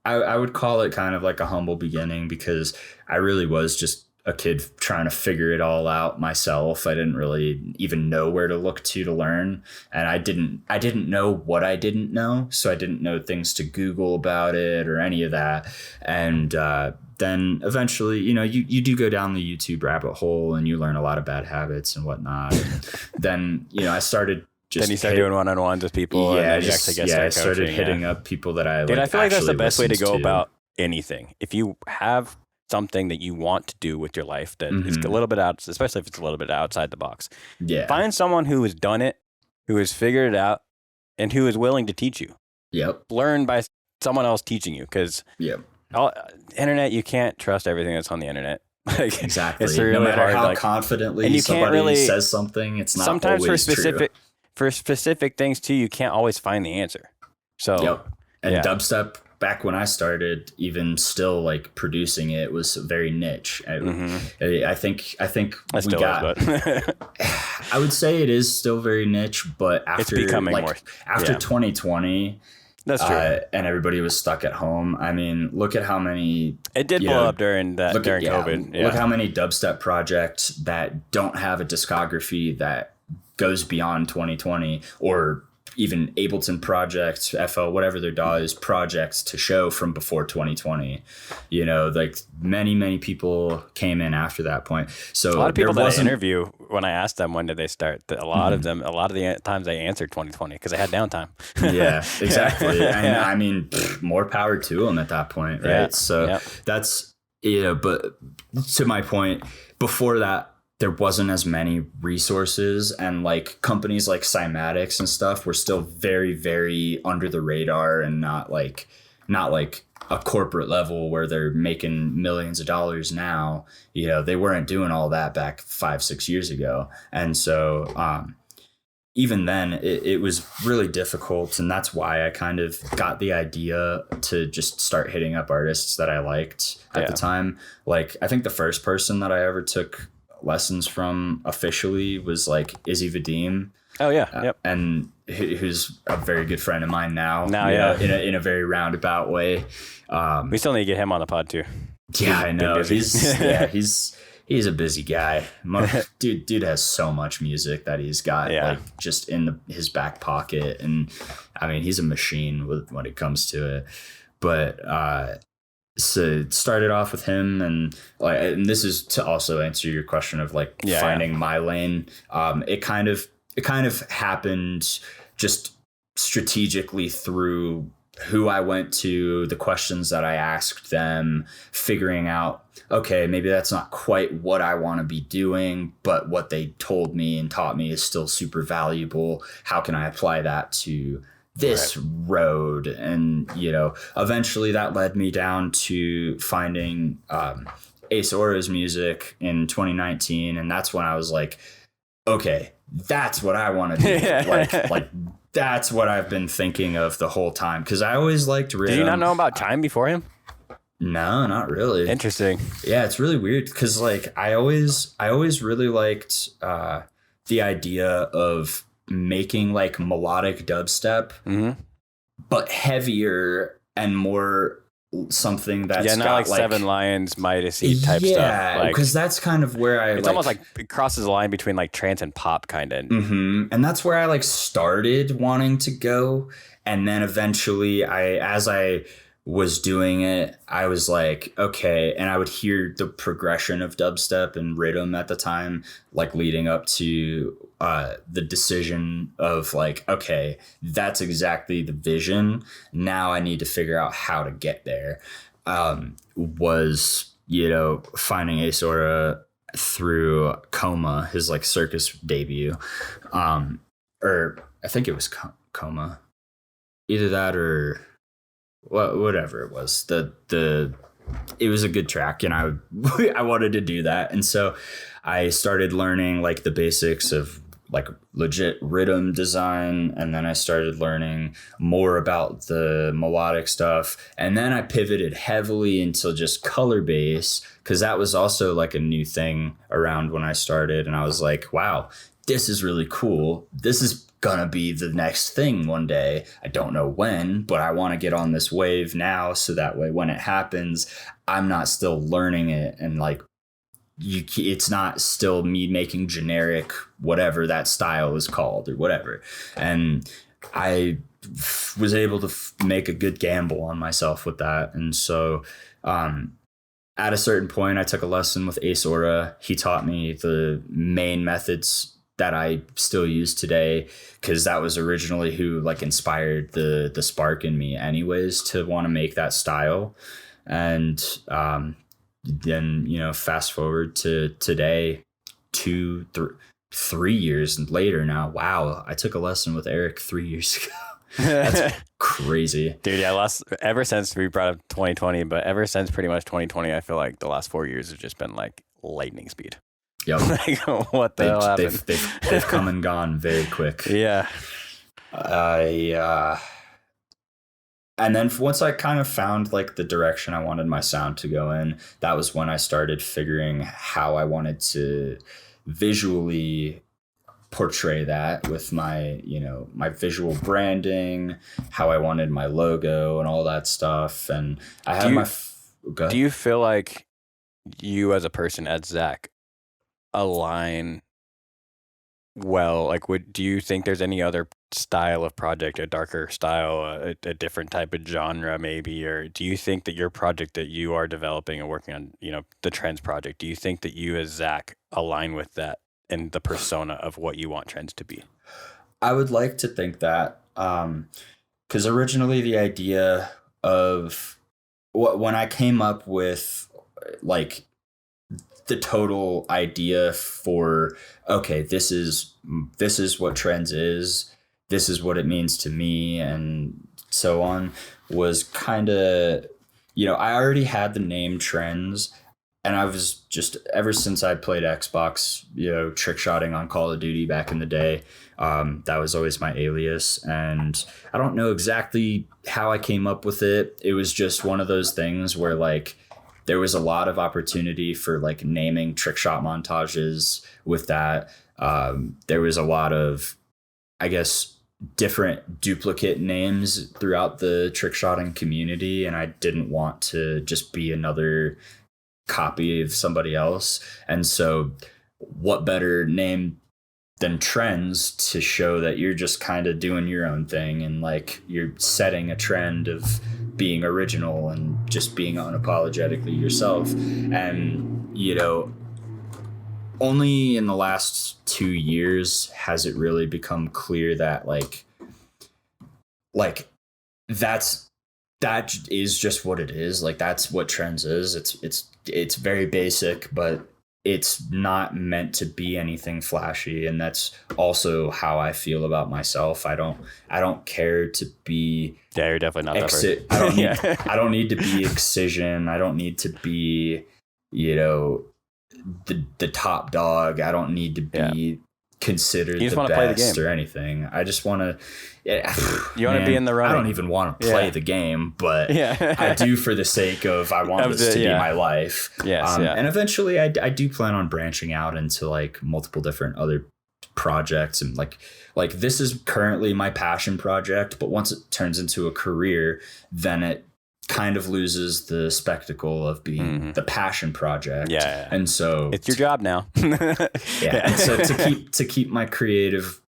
I would call it kind of like a humble beginning, because I really was just a kid trying to figure it all out myself. I didn't really even know where to look to learn. And I didn't know what I didn't know. So I didn't know things to Google about it or any of that. And then eventually, you do go down the YouTube rabbit hole and you learn a lot of bad habits and whatnot. And then, I started then you start doing one-on-ones with people. Yeah, and then I started hitting up people that I Dude, I feel like that's the best way to go about anything. If you have something that you want to do with your life that is a little bit out, especially if it's a little bit outside the box, find someone who has done it, who has figured it out, and who is willing to teach you. Yep. Learn by someone else teaching you, because internet, you can't trust everything that's on the internet. Like, exactly. It's really no matter hard, how confidently somebody says something, it's not sometimes always true. For specific things too, you can't always find the answer. So and dubstep back when I started, even still like producing it was very niche. I think we got. I would say it is still very niche, but after it's becoming like more, after 2020. That's true. And everybody was stuck at home. I mean, look at how many... It did blow up during COVID. Look how many dubstep projects that don't have a discography that goes beyond 2020, or even Ableton projects, FL, whatever their DAW is, projects to show from before 2020. You know, like many people came in after that point. So a lot of people that I interview, when I asked them when did they start, a lot of the times they answered 2020 because they had downtime. Yeah, exactly. And I mean, more power to them at that point, right? Yeah. So that's, you know, but to my point, before that, there wasn't as many resources, and like companies like Cymatics and stuff were still very, very under the radar, and not like a corporate level where they're making millions of dollars now. You know, they weren't doing all that back 5-6 years ago. And so even then it was really difficult. And that's why I kind of got the idea to just start hitting up artists that I liked at the time. Like, I think the first person that I ever took lessons from officially was like Izzy Vadim. Oh yeah, yep. And who's a very good friend of mine now. Yeah, in a very roundabout way. We still need to get him on the pod too. Yeah, I know. He's a busy guy. Dude has so much music that he's got like just in his back pocket, and I mean, he's a machine when it comes to it. But so it started off with him, and this is to also answer your question of like finding my lane. It kind of happened just strategically through who I went to, the questions that I asked them, figuring out, okay, maybe that's not quite what I want to be doing, but what they told me and taught me is still super valuable. How can I apply that to this road? And, you know, eventually that led me down to finding Ace Aura's music in 2019. And that's when I was like, okay, that's what I want to do. Like that's what I've been thinking of the whole time. Cause I always liked rhythm. Did you not know about Chime before him? No, not really. Interesting. Yeah, it's really weird. Cause like I always really liked the idea of making like melodic dubstep, but heavier and more something that's not got like Seven Lions, Midas type stuff. Yeah, because that's kind of where it's almost like it crosses the line between like trance and pop kind of. And that's where I like started wanting to go. And then eventually as I was doing it, I was like, okay. And I would hear the progression of dubstep and rhythm at the time, like leading up to the decision of like, okay, that's exactly the vision. Now I need to figure out how to get there. Was, you know, finding Ace Aura through Coma, his like circus debut. Or I think it was Coma. Either that or whatever it was. It was a good track, and I wanted to do that. And so I started learning like the basics of like legit rhythm design, and then I started learning more about the melodic stuff, and then I pivoted heavily into just color bass, because that was also like a new thing around when I started. And I was like, wow, this is really cool. This is gonna be the next thing one day. I don't know when, but I want to get on this wave now, so that way when it happens, I'm not still learning it and like it's not still me making generic whatever that style is called or whatever. And I was able to make a good gamble on myself with that. And so at a certain point, I took a lesson with Ace Aura. He taught me the main methods that I still use today, because that was originally who like inspired the spark in me anyways to want to make that style. And then, you know, fast forward to today, 3 years later now. Wow, I took a lesson with Eric 3 years ago. That's crazy. Dude, yeah, ever since we brought up 2020, but ever since pretty much 2020, I feel like the last 4 years have just been like lightning speed. Yep. Like, what the hell happened? They've come and gone very quick. Yeah. and then once I kind of found like the direction I wanted my sound to go in, that was when I started figuring how I wanted to visually portray that with my, my visual branding, how I wanted my logo and all that stuff. And I had do you feel like you as a person, as Zach, align well? Like, do you think there's any other style of project, a darker style, a different type of genre maybe, or do you think that your project that you are developing and working on, the Trends project, do you think that you as Zach align with that and the persona of what you want Trends to be? I would like to think that, because originally the idea of when I came up with like the total idea for, okay, this is what Trends is, this is what it means to me, and so on, was kind of, I already had the name Trends, and I was just, ever since I played Xbox, trick shotting on Call of Duty back in the day, that was always my alias. And I don't know exactly how I came up with it. It was just one of those things where like there was a lot of opportunity for like naming trick shot montages with that. There was a lot of, I guess, different duplicate names throughout the trick shotting community. And I didn't want to just be another copy of somebody else. And so what better name than Trends to show that you're just kind of doing your own thing and like you're setting a trend of being original and just being unapologetically yourself. And only in the last 2 years has it really become clear that like that is just what it is. Like that's what Trends is. It's very basic, but it's not meant to be anything flashy. And that's also how I feel about myself. I don't care to be. Yeah, you're definitely not that person. I don't need to be Excision. I don't need to be, the top dog. I don't need to be considered the best play the game or anything. I just want to. You want to be in the running. I don't even want to play the game, but I do for the sake of I want this to be my life. Yes, and eventually I do plan on branching out into like multiple different other projects, and like this is currently my passion project, but once it turns into a career, then it kind of loses the spectacle of being the passion project. And so it's your job now. And so to keep my creative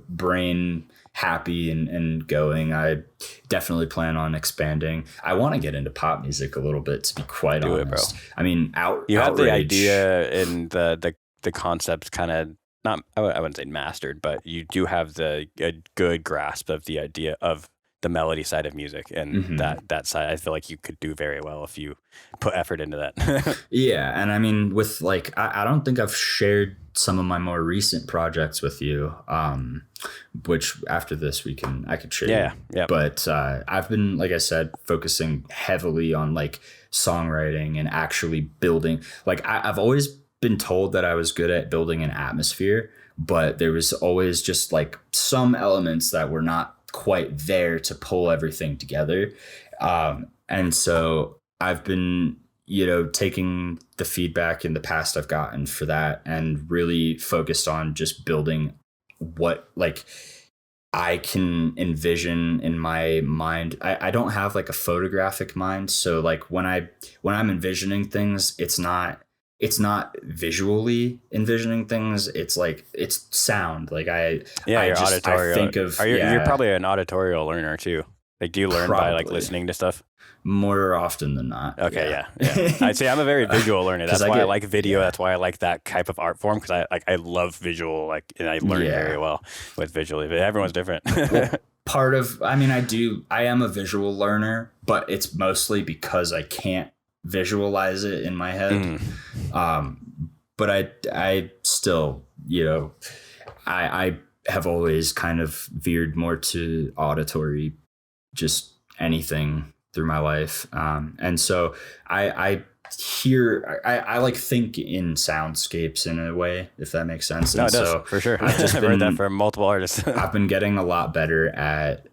brain happy and going, I definitely plan on expanding. I want to get into pop music a little bit, to be quite honest. Bro. I mean, you have the idea and the concepts kind of not, I wouldn't say mastered, but you do have a good grasp of the idea of the melody side of music, and that side I feel like you could do very well if you put effort into that. Yeah, and I mean with like I don't think I've shared some of my more recent projects with you, which after this I could share. Yeah. But I've been, like I said, focusing heavily on like songwriting and actually building. Like I've always been told that I was good at building an atmosphere, but there was always just like some elements that were not quite there to pull everything together. And so I've been, taking the feedback in the past I've gotten for that and really focused on just building what like I can envision in my mind. I don't have like a photographic mind. So like when I'm envisioning things, it's not visually envisioning things. It's like it's sound. Like I think of. You're probably an auditorial learner too. Like, do you learn by like listening to stuff? More often than not. Okay, yeah. I'd say I'm a very visual learner. That's why I like video. That's why I like that type of art form, because I love visual. Like, and I learn very well with visually. But everyone's different. Well, I am a visual learner, but it's mostly because I can't visualize it in my head. But I still, I have always kind of veered more to auditory, just anything through my life. And so I like think in soundscapes in a way, if that makes sense. No, it does, for sure. I've heard that from multiple artists. I've been getting a lot better at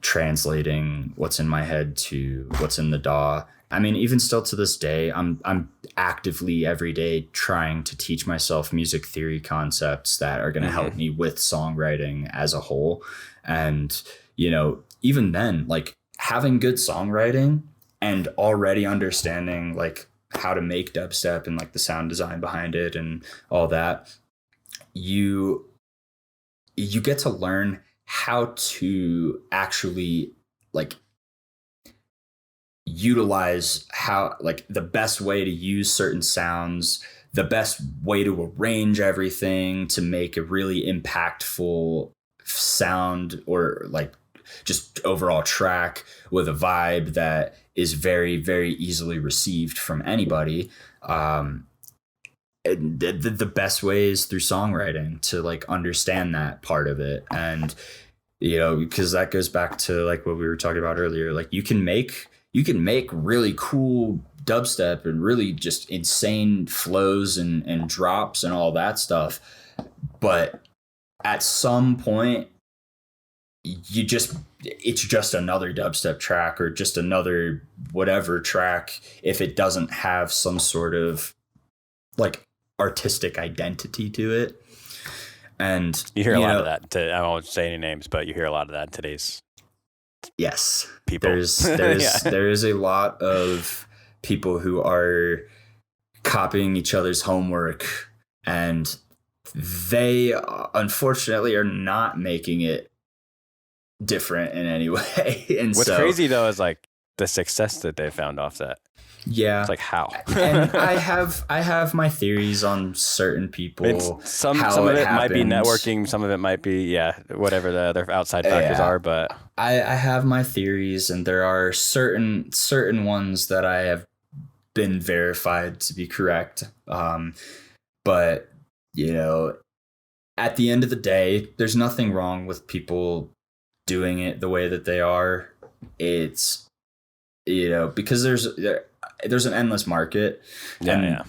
translating what's in my head to what's in the DAW. I mean, even still to this day, I'm actively every day trying to teach myself music theory concepts that are going to help me with songwriting as a whole. And, you know, even then, like having good songwriting and already understanding like how to make dubstep and like the sound design behind it and all that, you get to learn how to actually like utilize how like the best way to use certain sounds, the best way to arrange everything to make a really impactful sound or like just overall track with a vibe that is very, very easily received from anybody. The best way is through songwriting to like understand that part of it. And, you know, because that goes back to like what we were talking about earlier, like you can make really cool dubstep and really just insane flows and drops and all that stuff. But at some point, it's just another dubstep track or just another whatever track if it doesn't have some sort of like artistic identity to it. And you hear a lot of that. I won't say any names, but you hear a lot of that in today's yes people. There's there is a lot of people who are copying each other's homework, and they unfortunately are not making it different in any way. And what's crazy though is like the success that they found off that. Yeah, it's like how. And I have my theories on certain people. Some of it might be networking, some of it might be whatever the other outside factors are. But I have my theories, and there are certain ones that I have been verified to be correct. But you know, at the end of the day, there's nothing wrong with people doing it the way that they are. It's, you know, because there's an endless market. Yeah.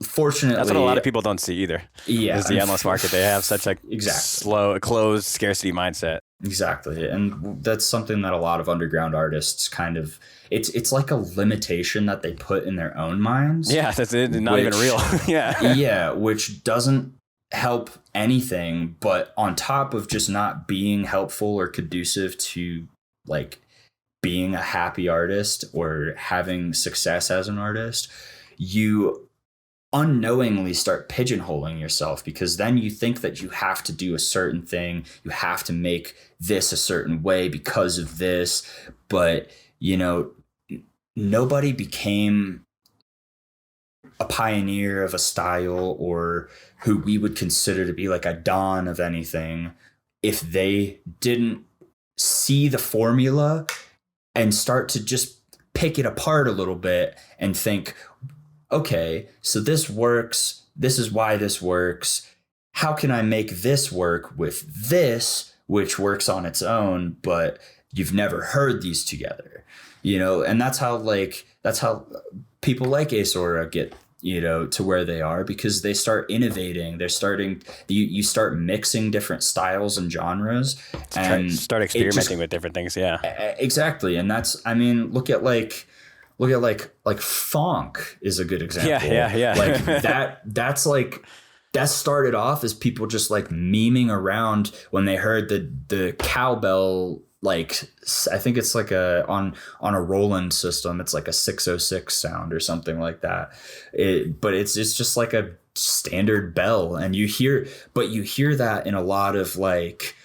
Fortunately, that's what a lot of people don't see either. Yeah, is the endless market. They have such like slow, closed scarcity mindset. Exactly, and that's something that a lot of underground artists kind of it's like a limitation that they put in their own minds. Yeah, that's it. Not even real. Yeah, which doesn't help anything. But on top of just not being helpful or conducive to like being a happy artist or having success as an artist, you unknowingly start pigeonholing yourself, because then you think that you have to do a certain thing, you have to make this a certain way because of this. But you know, nobody became a pioneer of a style or who we would consider to be like a don of anything if they didn't see the formula and start to just pick it apart a little bit and think, okay, so this works. This is why this works. How can I make this work with this, which works on its own, but you've never heard these together, you know? And that's how people like Ace Aura get, you know, to where they are, because they start innovating. You start mixing different styles and genres and start experimenting with different things. Yeah, exactly. And that's, I mean, look at like funk is a good example. Yeah. Like that started off as people just like memeing around when they heard the cowbell. Like, I think it's like on a Roland system, it's like a 606 sound or something like that. But it's just like a standard bell, and you hear that in a lot of like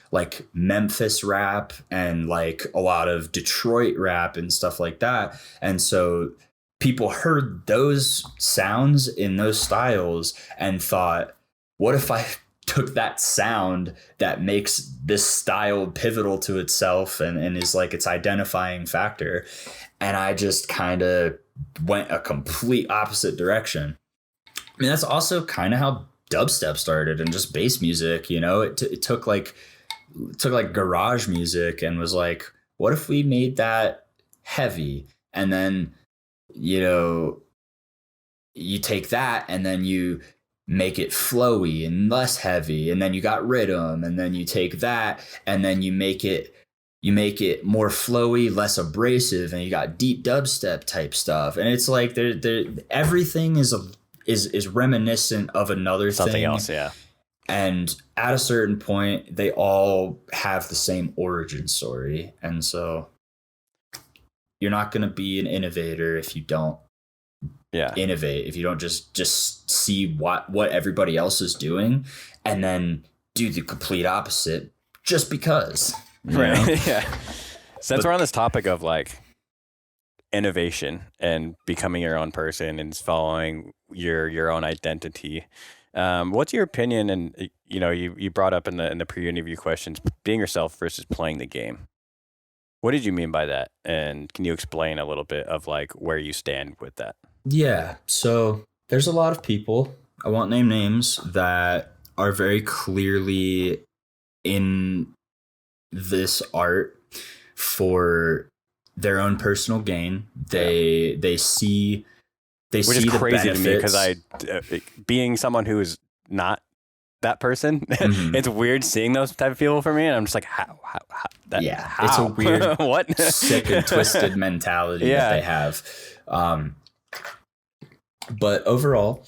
Memphis rap and like a lot of Detroit rap and stuff like that. And so people heard those sounds in those styles and thought, what if I took that sound that makes this style pivotal to itself and is like its identifying factor? And I just kind of went a complete opposite direction. I mean, that's also kind of how dubstep started, and just bass music, you know, it took like garage music and was like, what if we made that heavy? And then, you know, you take that and then you make it flowy and less heavy, and then you got rhythm, and then you take that and then you make it you make it more flowy, less abrasive, and you got deep dubstep type stuff. And it's like everything is reminiscent of another something thing. else, yeah. And at a certain point, they all have the same origin story. And so you're not going to be an innovator if you don't innovate, if you don't just see what everybody else is doing and then do the complete opposite just because. Right. Yeah. Since we're on this topic of like innovation and becoming your own person and following your own identity, what's your opinion? And you brought up in the pre-interview questions, being yourself versus playing the game. What did you mean by that? And can you explain a little bit of like where you stand with that? Yeah. So there's a lot of people, I won't name names, that are very clearly in this art for their own personal gain. They see which see is the crazy benefits. to me because being someone who is not that person, it's weird seeing those type of people for me, and I'm just like, how? It's a weird, what sick and twisted mentality that they have. But overall,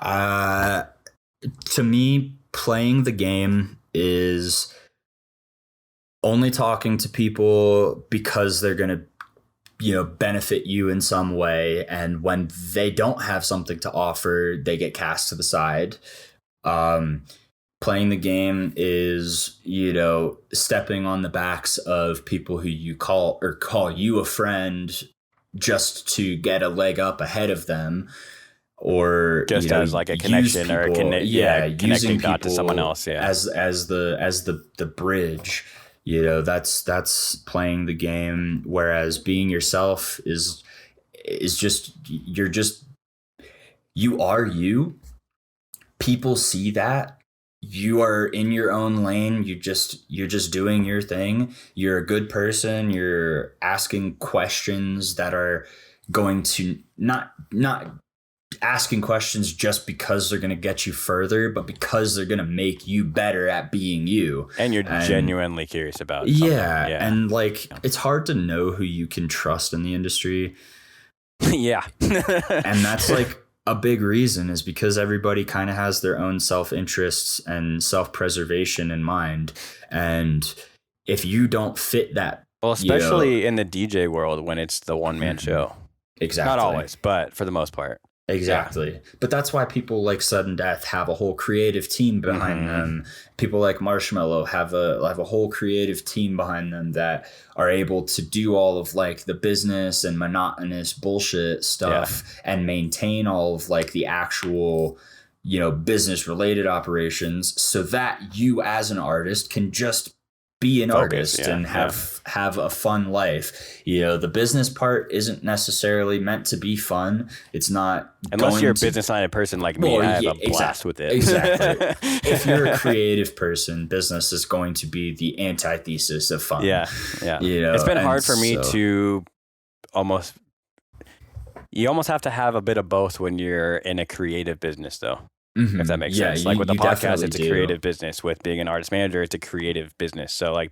to me, playing the game is only talking to people because they're going to benefit you in some way. And when they don't have something to offer, they get cast to the side. Playing the game is, stepping on the backs of people who you call you a friend just to get a leg up ahead of them, or just as like a connection or a connecting dot to someone else. Yeah. As the bridge. That's playing the game, whereas being yourself is just you are you. People see that. You are in your own lane. You're just doing your thing. You're a good person. You're asking questions that are going to not asking questions just because they're going to get you further, but because they're going to make you better at being you. And you're genuinely curious about something. Yeah. And like, it's hard to know who you can trust in the industry. Yeah. And that's like a big reason, is because everybody kind of has their own self-interests and self-preservation in mind. And if you don't fit that, well, especially in the DJ world, when it's the one-man show. Exactly. Not always, but for the most part. Exactly. Yeah. But that's why people like Sudden Death have a whole creative team behind them. People like Marshmello have a whole creative team behind them that are able to do all of like the business and monotonous bullshit stuff and maintain all of like the actual, business related operations, so that you as an artist can just be an artist and have a fun life. The business part isn't necessarily meant to be fun. It's not, unless you're a business minded person like me. I have a blast with it. Exactly. If you're a creative person, business is going to be the antithesis of fun. Yeah. It's been hard for me to you almost have to have a bit of both when you're in a creative business, though. If that makes sense. Like with the podcast, it's a creative business. With being an artist manager, it's a creative business. So like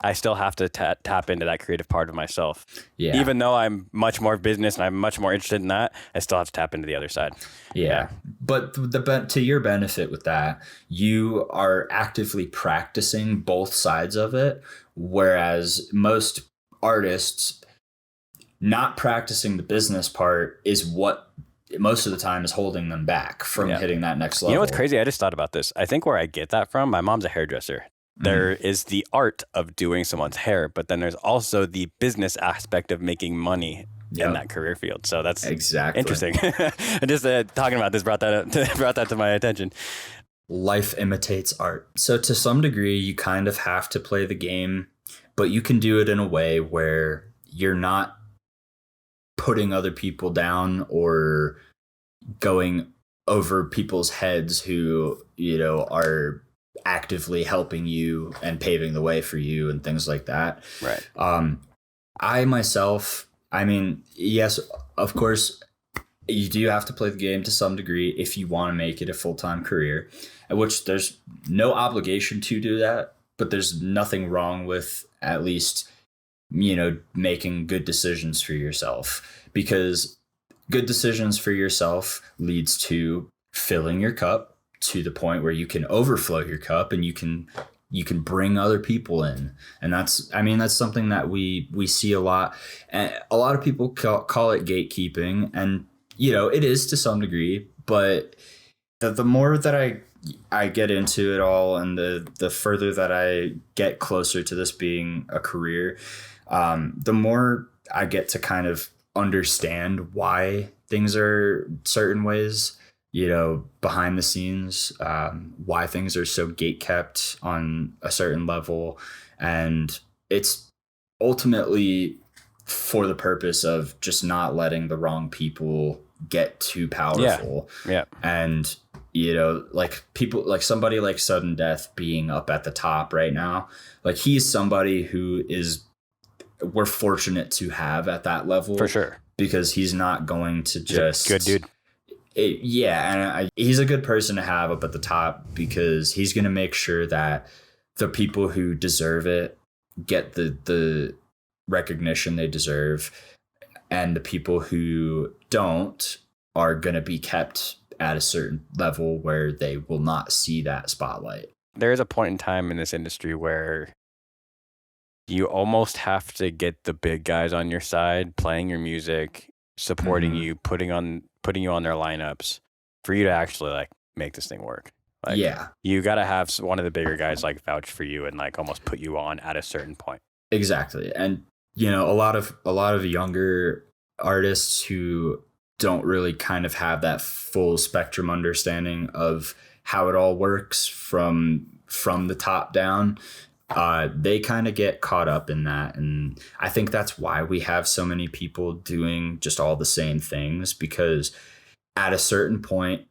I still have to tap into that creative part of myself. Yeah. Even though I'm much more business and I'm much more interested in that, I still have to tap into the other side. Yeah. But to your benefit with that, you are actively practicing both sides of it. Whereas most artists not practicing the business part is what most of the time is holding them back from hitting that next level. You know what's crazy? I just thought about this. I think where I get that from, my mom's a hairdresser. There is the art of doing someone's hair, but then there's also the business aspect of making money in that career field. So that's interesting. And just talking about this brought that to my attention. Life imitates art. So to some degree, you kind of have to play the game, but you can do it in a way where you're not putting other people down or going over people's heads who, are actively helping you and paving the way for you and things like that. Right. I myself, yes, of course, you do have to play the game to some degree if you want to make it a full-time career, which there's no obligation to do that. but there's nothing wrong with at least, you know, making good decisions for yourself, because good decisions for yourself leads to filling your cup to the point where you can overflow your cup and you can bring other people in. And that's something that we see a lot. And a lot of people call it gatekeeping, and, you know, it is to some degree, but the more that I get into it all, and the further that I get closer to this being a career, the more I get to kind of understand why things are certain ways, you know, behind the scenes, why things are so gate kept on a certain level. And it's ultimately for the purpose of just not letting the wrong people get too powerful. Yeah. And, you know, like people like somebody like Sudden Death being up at the top right now, like he's somebody who we're fortunate to have at that level. For sure. Because he's not going to just... Good dude. And he's a good person to have up at the top, because he's going to make sure that the people who deserve it get the recognition they deserve, and the people who don't are going to be kept at a certain level where they will not see that spotlight. There is a point in time in this industry where you almost have to get the big guys on your side, playing your music, supporting you, putting you on their lineups for you to actually like make this thing work. Like, yeah, you got to have one of the bigger guys like vouch for you and like almost put you on at a certain point. Exactly. And, you know, a lot of younger artists who don't really kind of have that full spectrum understanding of how it all works from the top down, they kind of get caught up in that. And I think that's why we have so many people doing just all the same things, because at a certain point,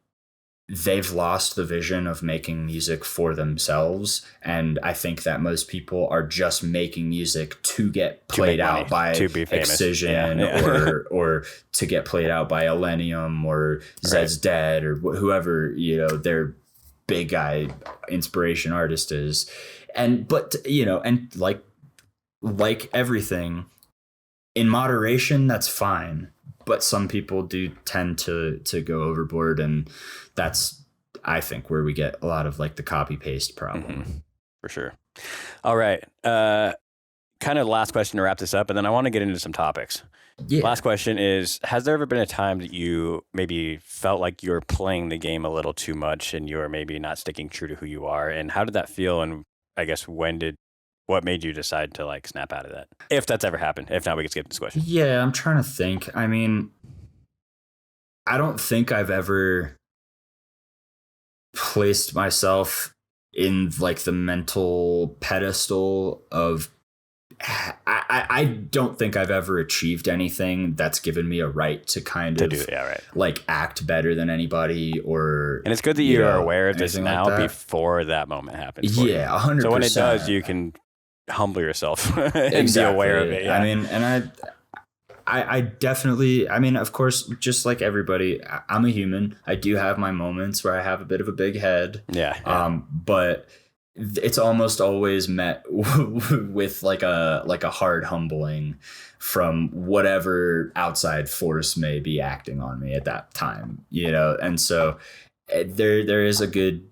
they've lost the vision of making music for themselves. And I think that most people are just making music to get played out by Excision, or to get played out by Illenium or Zed's Dead or whoever, you know, their big guy inspiration artist is. But you know, and like everything in moderation, that's fine. But some people do tend to go overboard, and that's, I think, where we get a lot of like the copy paste problem. Mm-hmm. For sure. All right. Kind of last question to wrap this up, and then I want to get into some topics. Yeah. Last question is, has there ever been a time that you maybe felt like you were playing the game a little too much and you were maybe not sticking true to who you are? And how did that feel? And I guess what made you decide to like snap out of that? If that's ever happened. If not, we can skip this question. Yeah, I'm trying to think. I mean, I don't think I've ever placed myself in like the mental pedestal of, I don't think I've ever achieved anything that's given me a right to kind of like act better than anybody, or... And it's good that you are aware of this now, like before that moment happens. Yeah, 100%. So when it does, you can humble yourself and be aware of it. Yeah. I mean, and I definitely, I mean, of course, just like everybody, I'm a human. I do have my moments where I have a bit of a big head. Yeah. But it's almost always met with like a hard humbling from whatever outside force may be acting on me at that time, you know? And so there is a good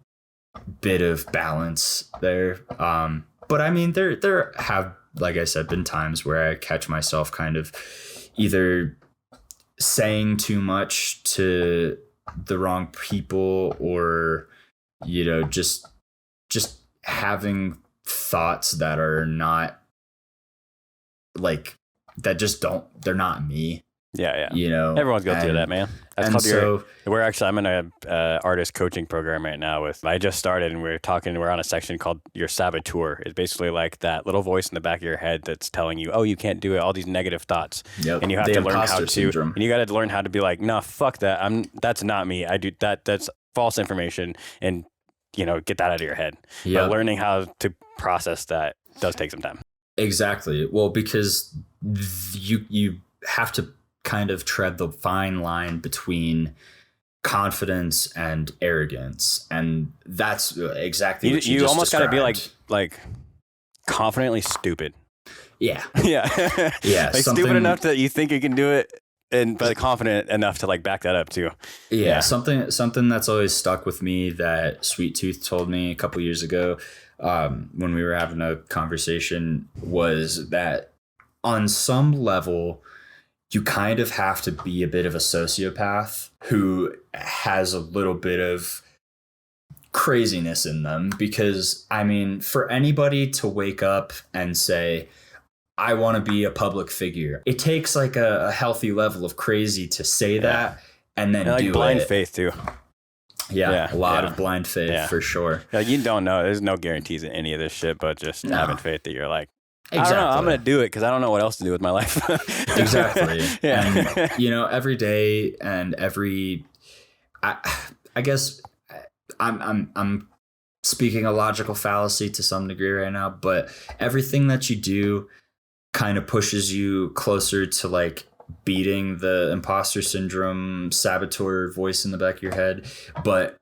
bit of balance there. But I mean, there have, like I said, been times where I catch myself kind of either saying too much to the wrong people, or, you know, just having thoughts that are not like, that just they're not me. Yeah. You know, everyone's guilty of that, man. That's called I'm in a artist coaching program right now I just started, and we're on a section called your saboteur. It's basically like that little voice in the back of your head that's telling you, oh, you can't do it, all these negative thoughts. Yep. And you have to learn how to, and you got to learn how to be like, no, fuck that. That's not me. I do that. That's false information. And, you know, get that out of your head. Yep. But learning how to process that does take some time. Exactly. Well, because you have to kind of tread the fine line between confidence and arrogance, and that's exactly what you just almost got to be described. confidently stupid. Yeah. Yeah. Yeah. Stupid enough that you think you can do it, but confident enough to back that up too. Yeah. Something that's always stuck with me that Sweet Tooth told me a couple years ago, when we were having a conversation, was that on some level, you kind of have to be a bit of a sociopath who has a little bit of craziness in them, because I mean, for anybody to wake up and say, I want to be a public figure, it takes a healthy level of crazy to say that and then do blind it. faith too. Yeah, a lot of blind faith for sure. You don't know. There's no guarantees in any of this shit, but just having faith that you're like, exactly. I don't know, I'm going to do it because I don't know what else to do with my life. Exactly. Yeah. And, every day and I guess I'm speaking a logical fallacy to some degree right now, but everything that you do kind of pushes you closer to beating the imposter syndrome saboteur voice in the back of your head. But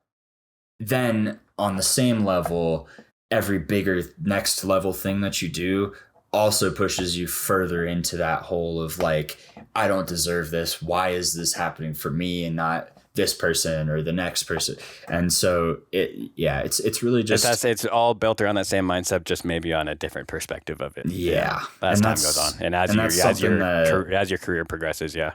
then on the same level, every bigger next level thing that you do also pushes you further into that hole of I don't deserve this. Why is this happening for me and not this person or the next person? And so it's really just it's all built around that same mindset, just maybe on a different perspective of it. Yeah. As time goes on and as your career progresses. Yeah.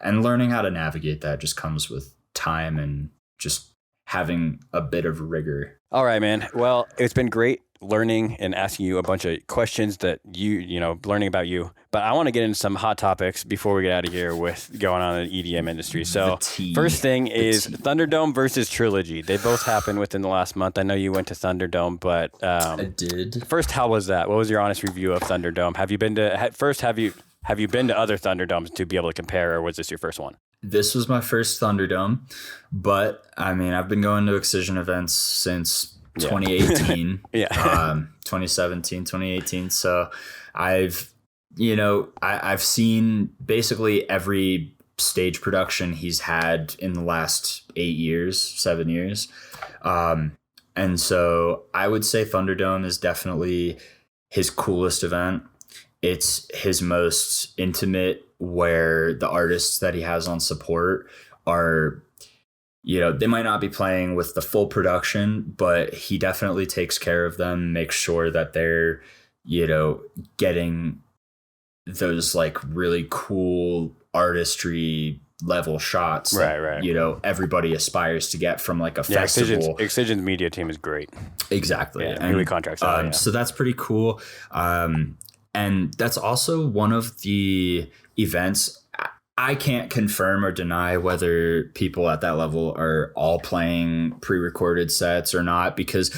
And learning how to navigate that just comes with time and just having a bit of rigor. All right, man. Well, it's been great learning and asking you a bunch of questions that learning about you. But I want to get into some hot topics before we get out of here with going on in the EDM industry. So first thing is Thunderdome versus Trilogy. They both happened within the last month. I know you went to Thunderdome, but I did. First, how was that? What was your honest review of Thunderdome? Have you been to other Thunderdomes to be able to compare, or was this your first one? This was my first Thunderdome, but I mean, I've been going to Excision events since 2018, 2017, 2018. So I've seen basically every stage production he's had in the last 7 years. And so I would say Thunderdome is definitely his coolest event. It's his most intimate, where the artists that he has on support are, they might not be playing with the full production, but he definitely takes care of them, makes sure that they're, getting those really cool artistry level shots right. Everybody aspires to get from a festival. Excision's media team is great. Exactly. Yeah, and contracts out, so that's pretty cool. And that's also one of the events. I can't confirm or deny whether people at that level are all playing pre-recorded sets or not, because,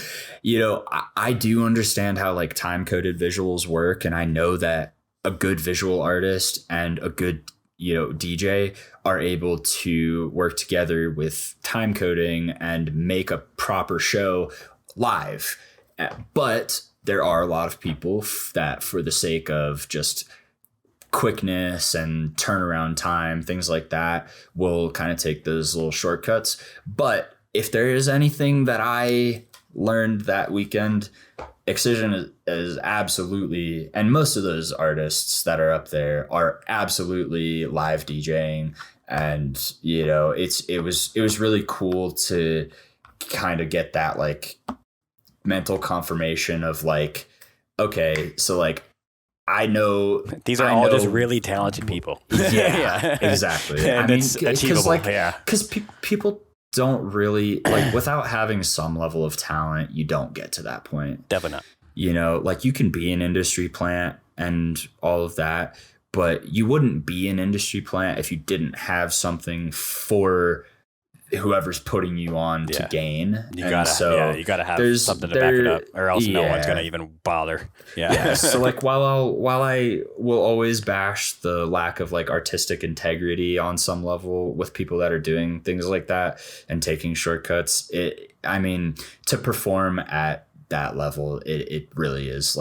I do understand how time-coded visuals work. And I know that a good visual artist and a good, DJ are able to work together with time coding and make a proper show live. But there are a lot of people that, for the sake of just quickness and turnaround time, things like that, will kind of take those little shortcuts. But if there is anything that I learned that weekend, Excision is absolutely, and most of those artists that are up there are absolutely live DJing. And, it was really cool to kind of get that mental confirmation of okay, so I know these are all just really talented people. Yeah, exactly. And it's achievable. Because people don't really without having some level of talent, you don't get to that point. Definitely not. You can be an industry plant and all of that, but you wouldn't be an industry plant if you didn't have something for whoever's putting you on to gain. You gotta have something to back it up, or else no one's gonna even bother. Yeah. So while I will always bash the lack of artistic integrity on some level with people that are doing things like that and taking shortcuts, to perform at that level, it really is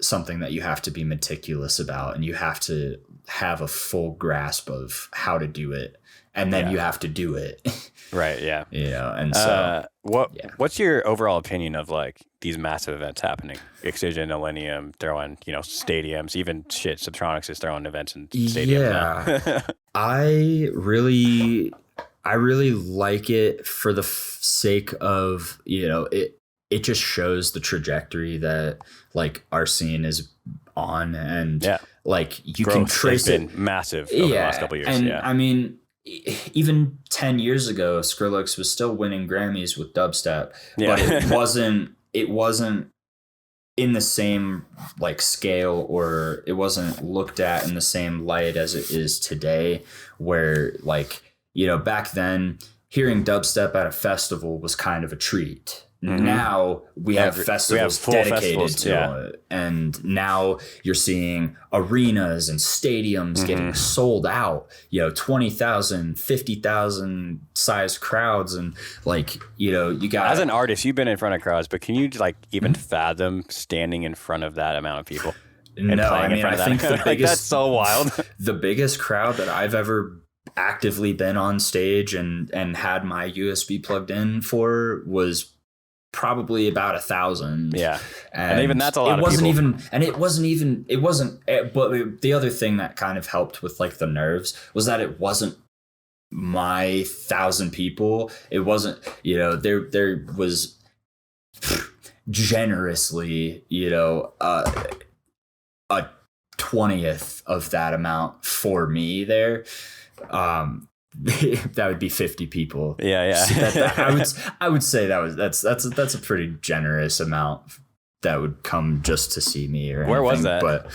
something that you have to be meticulous about, and you have to have a full grasp of how to do it, and then you have to do it. Right. Yeah. And so what's your overall opinion of like these massive events happening? Excision, Millennium, throwing, stadiums, even Subtronics is throwing events in stadiums now. I really like it for the sake of, it just shows the trajectory that like our scene is on, and like you Growth can trace has been massive over the last couple of years. And I mean, even 10 years ago, Skrillex was still winning Grammys with dubstep, but it wasn't in the same like scale, or it wasn't looked at in the same light as it is today, where like, back then hearing dubstep at a festival was kind of a treat. Mm-hmm. Now we have festivals dedicated to it. And now you're seeing arenas and stadiums getting sold out, 20,000, 50,000 size crowds. And like, you got, as an artist, you've been in front of crowds, but can you like even fathom standing in front of that amount of people? No, I mean, I think the biggest, like, that's so wild. The biggest crowd that I've ever actively been on stage and had my USB plugged in for was probably about 1,000. Yeah. And even that's a lot of people. It wasn't, but the other thing that kind of helped with like the nerves was that it wasn't my 1,000 people. It wasn't, there was generously, a 20th of that amount for me there. That would be 50 people. Yeah. So I would say that's a pretty generous amount that would come just to see me. Or where was that? But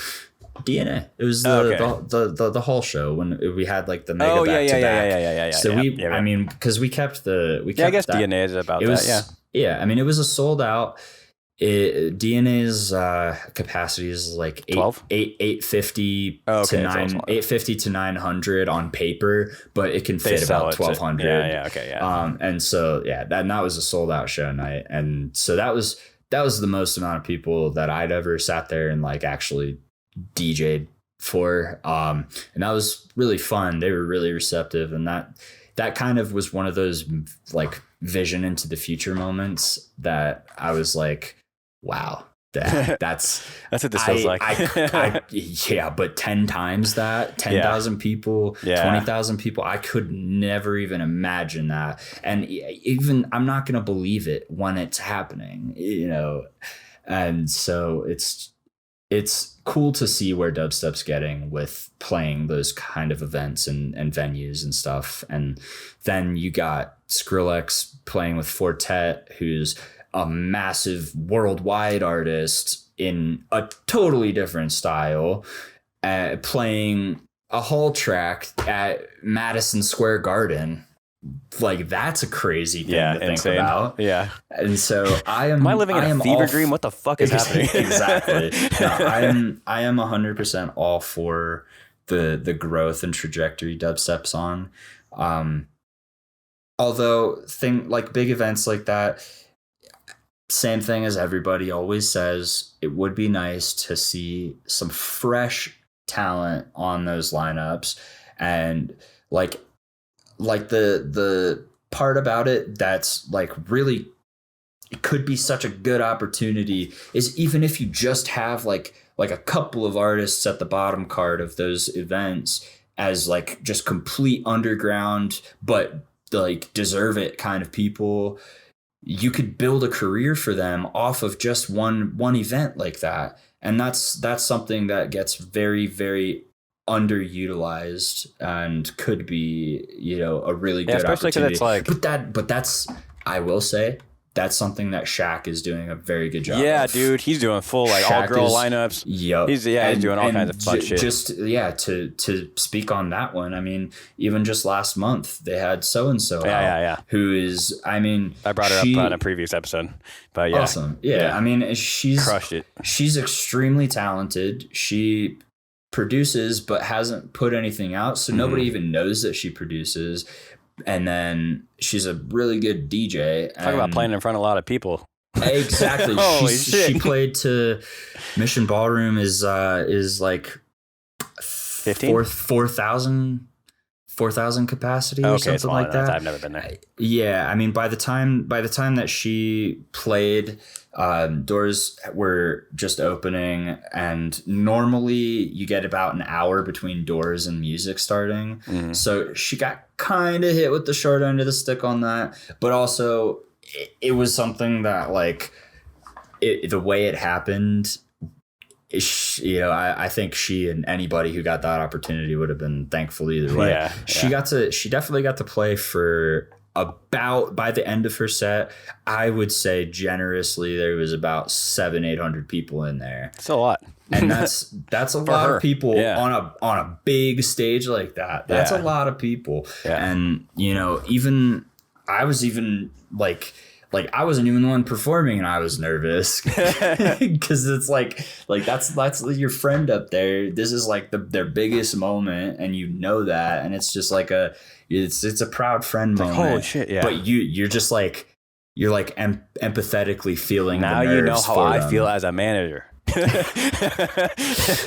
DNA. It was the Hall show when we had like the mega back to back. Yeah. So I mean, because we kept I guess that. DNA is about that. Yeah. Yeah. I mean, it was a sold out. DNA's capacity is like 850 to 900 on paper, but it can fit about 1,200. And so that was a sold out show night, and so that was the most amount of people that I'd ever sat there and like actually DJ'd for, and that was really fun. They were really receptive, and that kind of was one of those like vision into the future moments that I was like, wow, that's what this feels like. But 10 times that, 10,000 people, 20,000 people, I could never even imagine that. And even I'm not going to believe it when it's happening, and so it's cool to see where dubstep's getting with playing those kind of events and venues and stuff. And then you got Skrillex playing with Fortet, who's a massive worldwide artist in a totally different style, playing a Hall track at Madison Square Garden. Like, that's a crazy thing to think about. Yeah. And so am I living in a fever dream? What the fuck is happening? Exactly. I am 100% all for the growth and trajectory dubstep's on. Although like big events like that, same thing as everybody always says, it would be nice to see some fresh talent on those lineups. And like the part about it that's like really, it could be such a good opportunity is even if you just have like a couple of artists at the bottom card of those events as like just complete underground but like deserve it kind of people, you could build a career for them off of just one event like that. And that's something that gets very, very underutilized and could be, a really good opportunity. But that's, I will say, that's something that Shaq is doing a very good job of. Dude, he's doing full like all girl lineups. Yep. He's doing all kinds of fun shit. Just to speak on that one, I mean, even just last month they had so and so who is, I mean, I brought her up on a previous episode, but awesome. I mean, she's crushed it. She's extremely talented. She produces but hasn't put anything out, so nobody even knows that she produces. And then she's a really good DJ. Talk about playing in front of a lot of people. Exactly. Holy shit. She played to Mission Ballroom is like 15? 4,000 capacity or something like that. I've never been there. Yeah, I mean, by the time that she played, doors were just opening, and normally you get about an hour between doors and music starting. Mm-hmm. So she got kind of hit with the short end of the stick on that, but also it was something that, like, the way it happened, I think she and anybody who got that opportunity would have been thankful either way. Yeah, she definitely got to play for about, by the end of her set, I would say generously there was about 700-800 people in there. That's a lot. And that's a lot of people on a big stage like that. That's a lot of people. Yeah. And I was even like I wasn't even the one performing, and I was nervous because it's like that's your friend up there. This is like their biggest moment, and that, and it's just like it's a proud friend moment. Like, holy shit, yeah. But you're just like empathetically feeling. Now the nerves you know how I feel as a manager.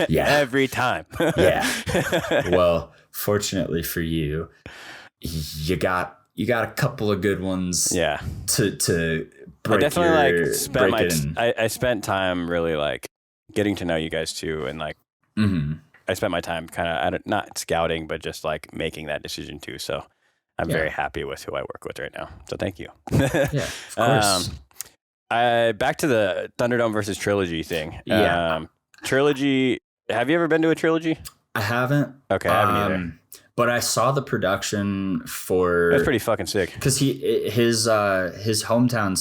Yeah, every time. Yeah. Well, fortunately for you, you got a couple of good ones. Yeah. To break. I definitely I spent time really like getting to know you guys too, and like I spent my time kind of not scouting, but just like making that decision too. So I'm very happy with who I work with right now. So thank you. Yeah, of course. Back to the Thunderdome versus Trilogy thing. Yeah. Trilogy. Have you ever been to a Trilogy? I haven't. Okay, I haven't either. But I saw the production for. That's pretty fucking sick. Because his hometown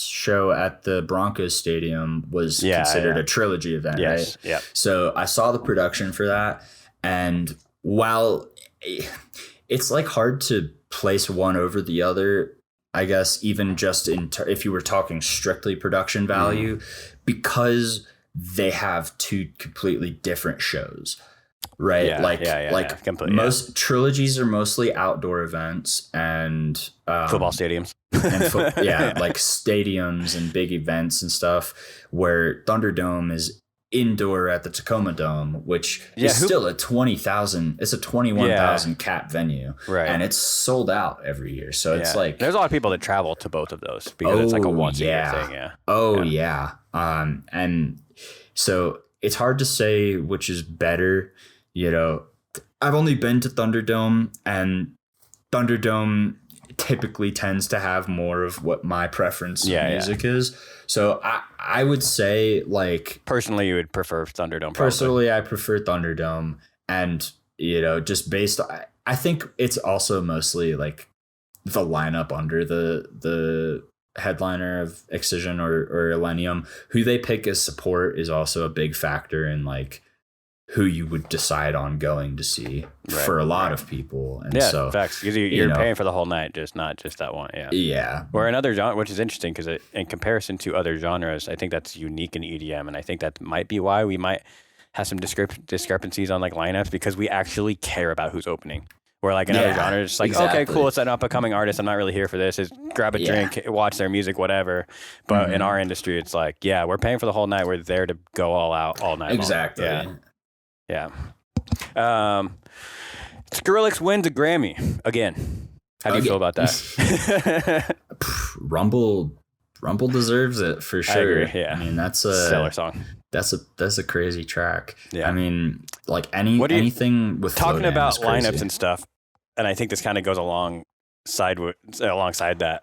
show at the Broncos Stadium was considered a trilogy event, right? Yeah. So I saw the production for that, and while it's like hard to place one over the other, I guess even just if you were talking strictly production value, because they have two completely different shows. Right. Completely, most trilogies are mostly outdoor events and football stadiums and like stadiums and big events and stuff, where Thunderdome is indoor at the Tacoma Dome, which is still a 21,000 cap venue. Right. And it's sold out every year. So it's like there's a lot of people that travel to both of those because it's like a once a year thing. Yeah. Yeah. And so it's hard to say which is better. I've only been to Thunderdome, and Thunderdome typically tends to have more of what my preference of music is. So I would say, like, personally, you would prefer Thunderdome. Personally, I prefer Thunderdome, and just based on, I think it's also mostly like the lineup under the headliner of Excision or Elenium. Who they pick as support is also a big factor in like who you would decide on going to see for a lot of people. And so facts, because you're paying for the whole night, not just that one. Yeah. Or another genre, which is interesting because in comparison to other genres, I think that's unique in EDM, and I think that might be why we might have some discrepancies on like lineups, because we actually care about who's opening. Where like in other genres, it's like, okay, cool, it's an up and coming artist, I'm not really here for this. Is grab a drink, watch their music, whatever. But in our industry, it's like, we're paying for the whole night. We're there to go all out all night. Exactly. Long. Yeah. Skrillex wins a Grammy again. How do you feel about that? Rumble deserves it for sure. I agree, yeah. I mean, that's a stellar song. That's a crazy track. Yeah. I mean, like anything with talking about lineups and stuff, and I think this kind of goes alongside that.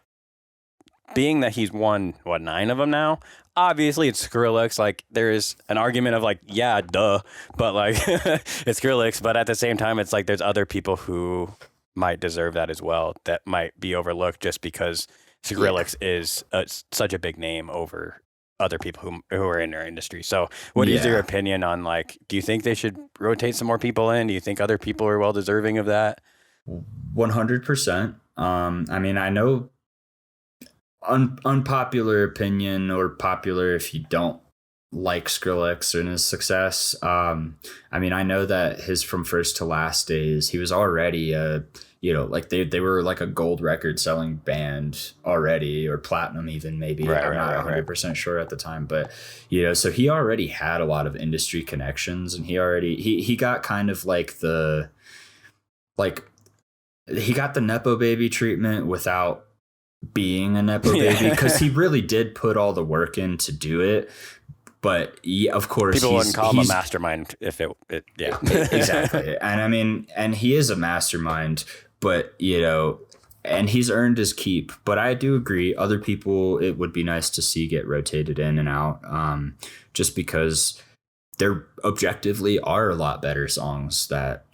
Being that he's won 9 of them now, obviously it's Skrillex. Like, there's an argument of like, yeah, duh, but like it's Skrillex. But at the same time, it's like there's other people who might deserve that as well, that might be overlooked just because Skrillex is such a big name over other people who are in our industry. So what is your opinion on, like, do you think they should rotate some more people in? Do you think other people are well deserving of that? 100%. I mean, I know unpopular opinion, or popular if you don't like Skrillex and his success. I mean, I know that his From First to Last days, he was already a like they were like a gold record selling band already, or platinum even, maybe. I'm not 100% sure at the time, but so he already had a lot of industry connections, and he got kind of like he got the Nepo baby treatment without being a Nepo baby, because he really did put all the work in to do it. But of course, people wouldn't call him a mastermind if it exactly. And I mean, and he is a mastermind, but and he's earned his keep. But I do agree, other people it would be nice to see get rotated in and out, just because there objectively are a lot better songs that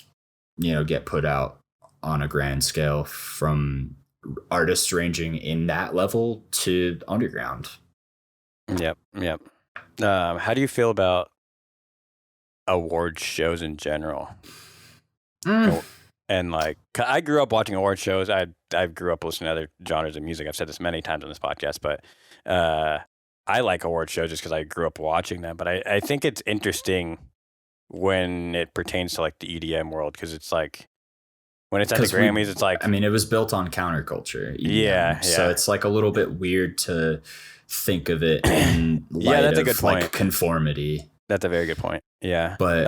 get put out on a grand scale from artists ranging in that level to underground. Yep. How do you feel about award shows in general? And like, I grew up watching award shows. I grew up listening to other genres of music. I've said this many times on this podcast, but I like award shows just because I grew up watching them. But I think it's interesting when it pertains to like the EDM world, because it's like, when it's at the Grammys, it's like... I mean, it was built on counterculture. Yeah. So it's like a little bit weird to think of it in light that's of a good point. Like conformity. That's a very good point. Yeah. But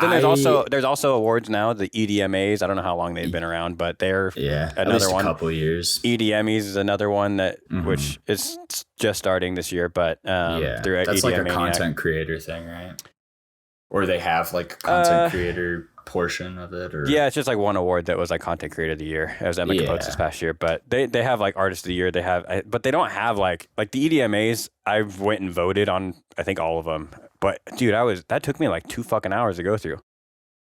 then there's also awards now, the EDMAs. I don't know how long they've been around, but they're another one. A couple years. EDMEs is another one that which is just starting this year, but through that's like a content creator thing, right? Or they have like content creator portion of it, or it's just like one award that was like content creator of the year. It was Emma Capote's this past year, but they have like artist of the year. They have, but they don't have like the EDMAs. I went and voted on I think all of them, but dude, that took me like 2 fucking hours to go through.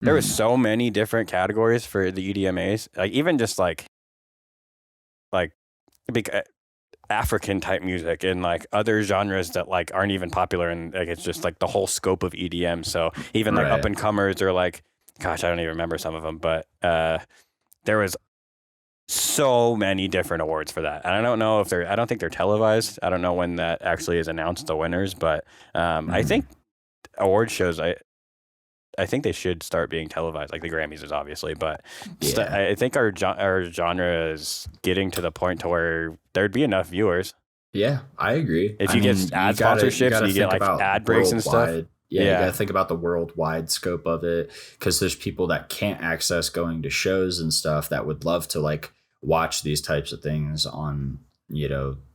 There was so many different categories for the EDMAs, like even just like big African type music and like other genres that like aren't even popular, and like it's just like the whole scope of EDM. So even like up and comers, or like, gosh, I don't even remember some of them, but there was so many different awards for that. And I don't know if I don't think they're televised. I don't know when that actually is announced, the winners, but I think award shows, I think they should start being televised, like the Grammys is obviously, but I think our genre is getting to the point to where there'd be enough viewers. Yeah, I agree. If you get ad sponsorships and you get like ad breaks and stuff. Yeah, you got to think about the worldwide scope of it, because there's people that can't access going to shows and stuff that would love to like watch these types of things on,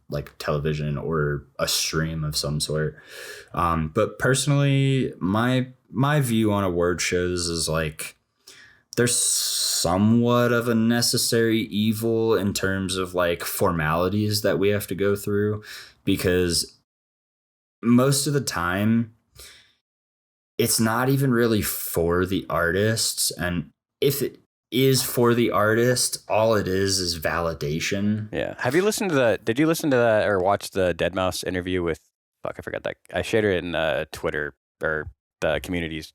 like television or a stream of some sort. But personally, my view on award shows is like, they're somewhat of a necessary evil in terms of like formalities that we have to go through, because most of the time, it's not even really for the artists. And if it is for the artist, all it is validation. Yeah. Have you listened to did you listen to that or watch the Deadmau5 interview with, I forgot that. I shared it in Twitter, or the community's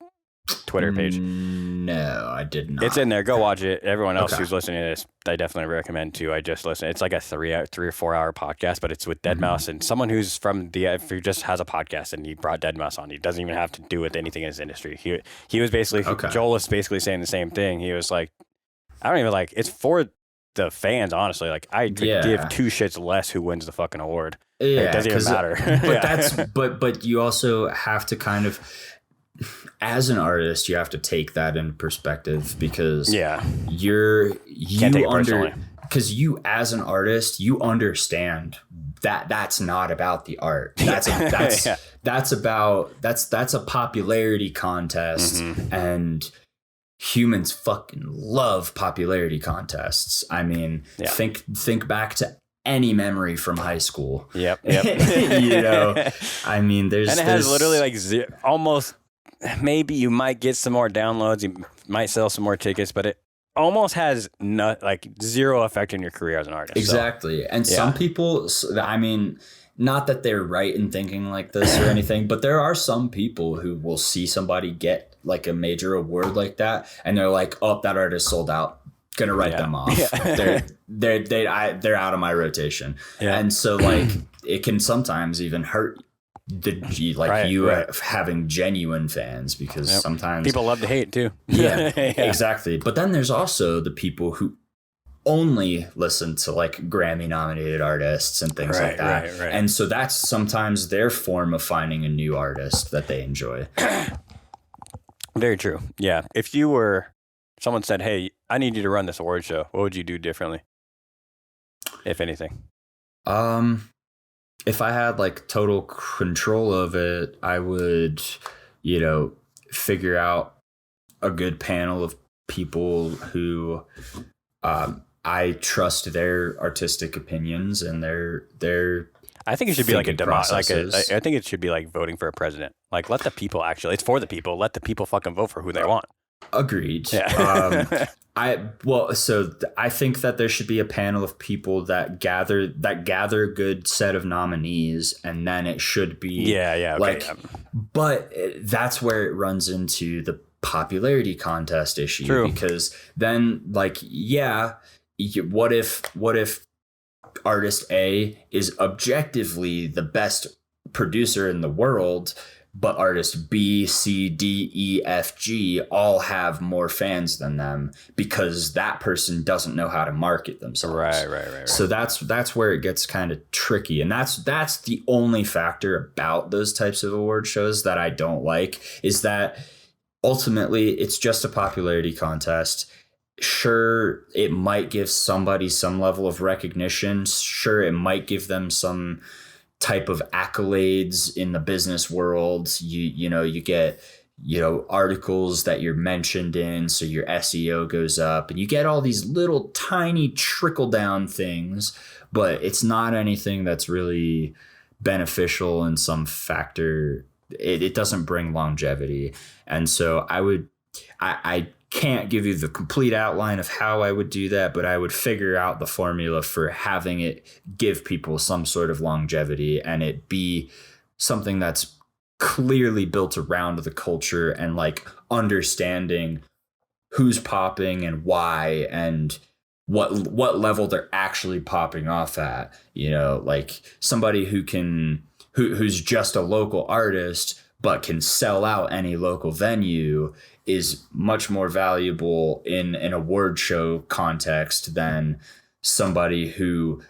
Twitter page. No, I did not. It's in there. Go watch it. Everyone else who's listening to this, I definitely recommend to. I just listened. It's like a 3 or 4 hour podcast, but it's with Deadmau5 and someone who's from if he just has a podcast, and he brought Deadmau5 on. He doesn't even have to do with anything in his industry. He was basically, Joel was basically saying the same thing. He was like, I don't even like, it's for the fans, honestly. Like, I give 2 shits less who wins the fucking award. Yeah, it doesn't even matter. But you also have to kind of, as an artist, you have to take that into perspective, because because you as an artist, you understand that that's not about the art. That's a popularity contest, and humans fucking love popularity contests. I mean, think back to any memory from high school. Yep. I mean, it has literally like almost. Maybe you might get some more downloads, you might sell some more tickets, but it almost has zero effect on your career as an artist. Exactly. So. And some people, I mean, not that they're right in thinking like this or anything, but there are some people who will see somebody get like a major award like that, and they're like, oh, that artist sold out. Gonna write them off. They're out of my rotation. Yeah. And so like it can sometimes even hurt having genuine fans, because sometimes people love to hate too. Yeah, exactly. But then there's also the people who only listen to like Grammy nominated artists and things like that. Right. And so that's sometimes their form of finding a new artist that they enjoy. Very true. Yeah. If someone said, hey, I need you to run this award show, what would you do differently? If anything? If I had like total control of it, I would, figure out a good panel of people who, I trust their artistic opinions and their. I think it should be like I think it should be like voting for a president. Like, let the people it's for the people. Let the people fucking vote for who they want. Agreed. Yeah. I think that there should be a panel of people that gather good set of nominees, and then it should be But that's where it runs into the popularity contest issue. True. Because then what if artist A is objectively the best producer in the world, but artist B, C, D, E, F, G all have more fans than them because that person doesn't know how to market themselves. Right. So that's where it gets kind of tricky. And that's the only factor about those types of award shows that I don't like, is that ultimately it's just a popularity contest. Sure, it might give somebody some level of recognition. Sure, it might give them some type of accolades in the business world. You get articles that you're mentioned in, so your SEO goes up, and you get all these little tiny trickle down things, but it's not anything that's really beneficial in some factor. It doesn't bring longevity. And so I can't give you the complete outline of how I would do that, but I would figure out the formula for having it give people some sort of longevity and it be something that's clearly built around the culture and like understanding who's popping and why and what level they're actually popping off at. Like somebody who's just a local artist but can sell out any local venue is much more valuable in an award show context than somebody who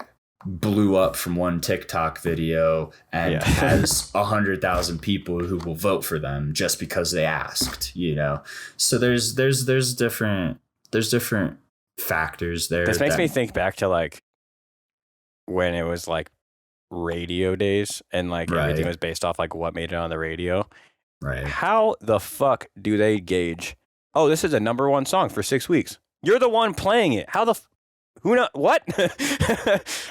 blew up from one TikTok video and has 100,000 people who will vote for them just because they asked, So there's different factors there. This makes me think back to like when it was like radio days and like everything was based off like what made it on the radio. Right. How the fuck do they gauge? Oh, this is a number one song for 6 weeks. You're the one playing it. How the who know what?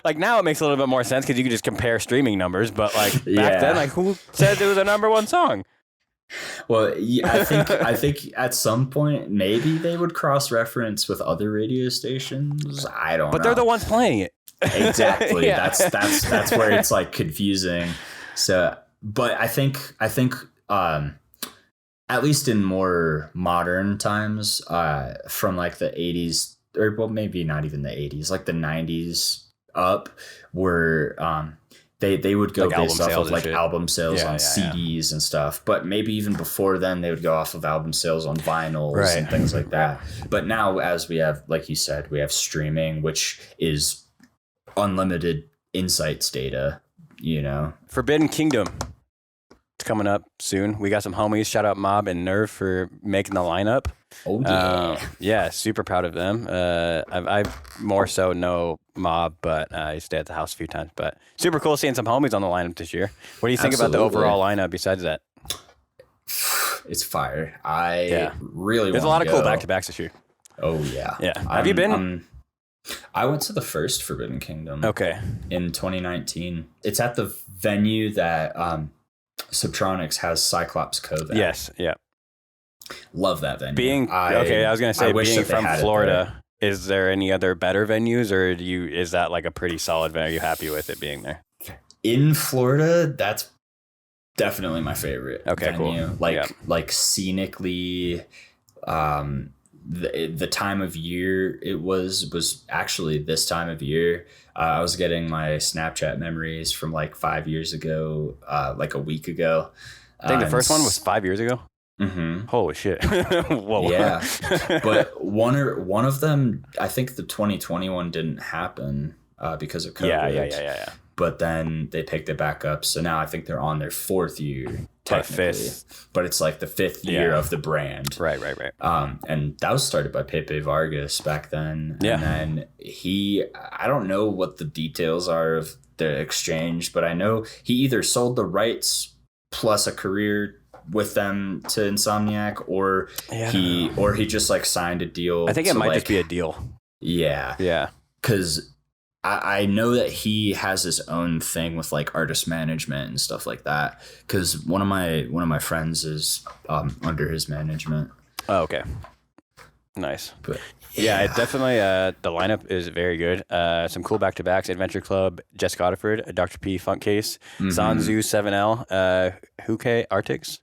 Like now it makes a little bit more sense because you can just compare streaming numbers. But like back then, like who said it was a number one song? Well, I think at some point maybe they would cross-reference with other radio stations. I don't know. But they're the ones playing it. Exactly. That's where it's like confusing. So, but I think at least in more modern times, from like the 80s, or well, maybe not even the 80s, like the 90s up, where they would go like based off of like album sales on CDs and stuff. But maybe even before then, they would go off of album sales on vinyls and things like that. But now, as we have, like you said, we have streaming, which is unlimited insights data, Forbidden Kingdom. It's coming up soon. We got some homies. Shout out Mob and Nerve for making the lineup. Oh yeah. Yeah, super proud of them. I more so know Mob, but I stay at the house a few times. But super cool seeing some homies on the lineup this year. What do you think about the overall lineup besides that? It's fire. Really There's a lot of cool back-to-backs this year. Oh yeah. Yeah. Have you been? I went to the first Forbidden Kingdom. Okay. In 2019. It's at the venue that Subtronics has Cyclops Cove at. Yes, yeah. Love that venue. I was going to say, being from Florida, is there any other better venues, or is that like a pretty solid venue? Are you happy with it being there? In Florida, that's definitely my favorite venue. Cool. Like scenically, the time of year it was actually this time of year. I was getting my Snapchat memories from like 5 years ago, like a week ago. I think the first one was 5 years ago. Mm-hmm. Holy shit. Whoa. Yeah. But one of them, I think the 2021 didn't happen because of COVID. Yeah. But then they picked it back up. So now I think they're on their 4th year, technically. But it's like the 5th year of the brand. Right. And that was started by Pepe Vargas back then. Yeah. And then I don't know what the details are of the exchange, but I know he either sold the rights plus a career with them to Insomniac, or he just like signed a deal. I think it might just be a deal. Yeah. Because I know that he has his own thing with like artist management and stuff like that. Because one of my friends is under his management. Oh, okay. Nice. But yeah, it definitely the lineup is very good. Some cool back-to-backs: Adventure Club, Jess Godeford, Dr. P, Funk Case, Zanzu, 7L, Huke, Arctics,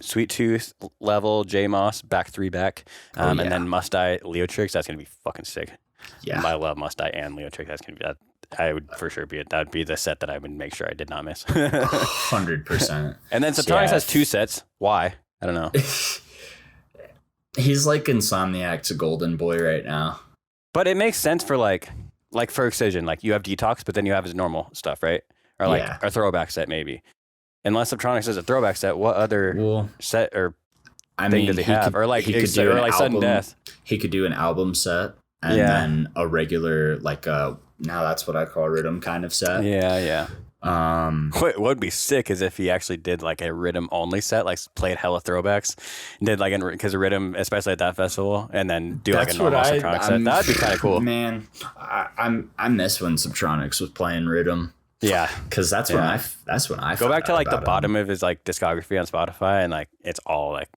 Sweet Tooth, Level, J Moss, back 3 back, and then Must Die, Leotrix. That's gonna be fucking sick. Yeah, I love Must Die and Leotrix. That's gonna be that. I would for sure that would be the set that I would make sure I did not miss. 100%. And then Subtronics has 2 sets. Why? I don't know. He's like Insomniac's golden boy right now. But it makes sense for like for Excision, like you have Detox, but then you have his normal stuff, right? Or like a throwback set maybe. Unless Subtronics is a throwback set, what other set or thing does he have? Or like Sudden Death. He could do an album set and then a regular now that's what I call rhythm kind of set. Yeah. What would be sick is if he actually did like a rhythm only set, like played hella throwbacks, did like because of rhythm, especially at that festival, and then do like a normal Subtronics set. That would be kind of cool. Man, I miss when Subtronics was playing rhythm. Yeah, because that's when I go back to like the bottom of his like discography on Spotify, and like it's all like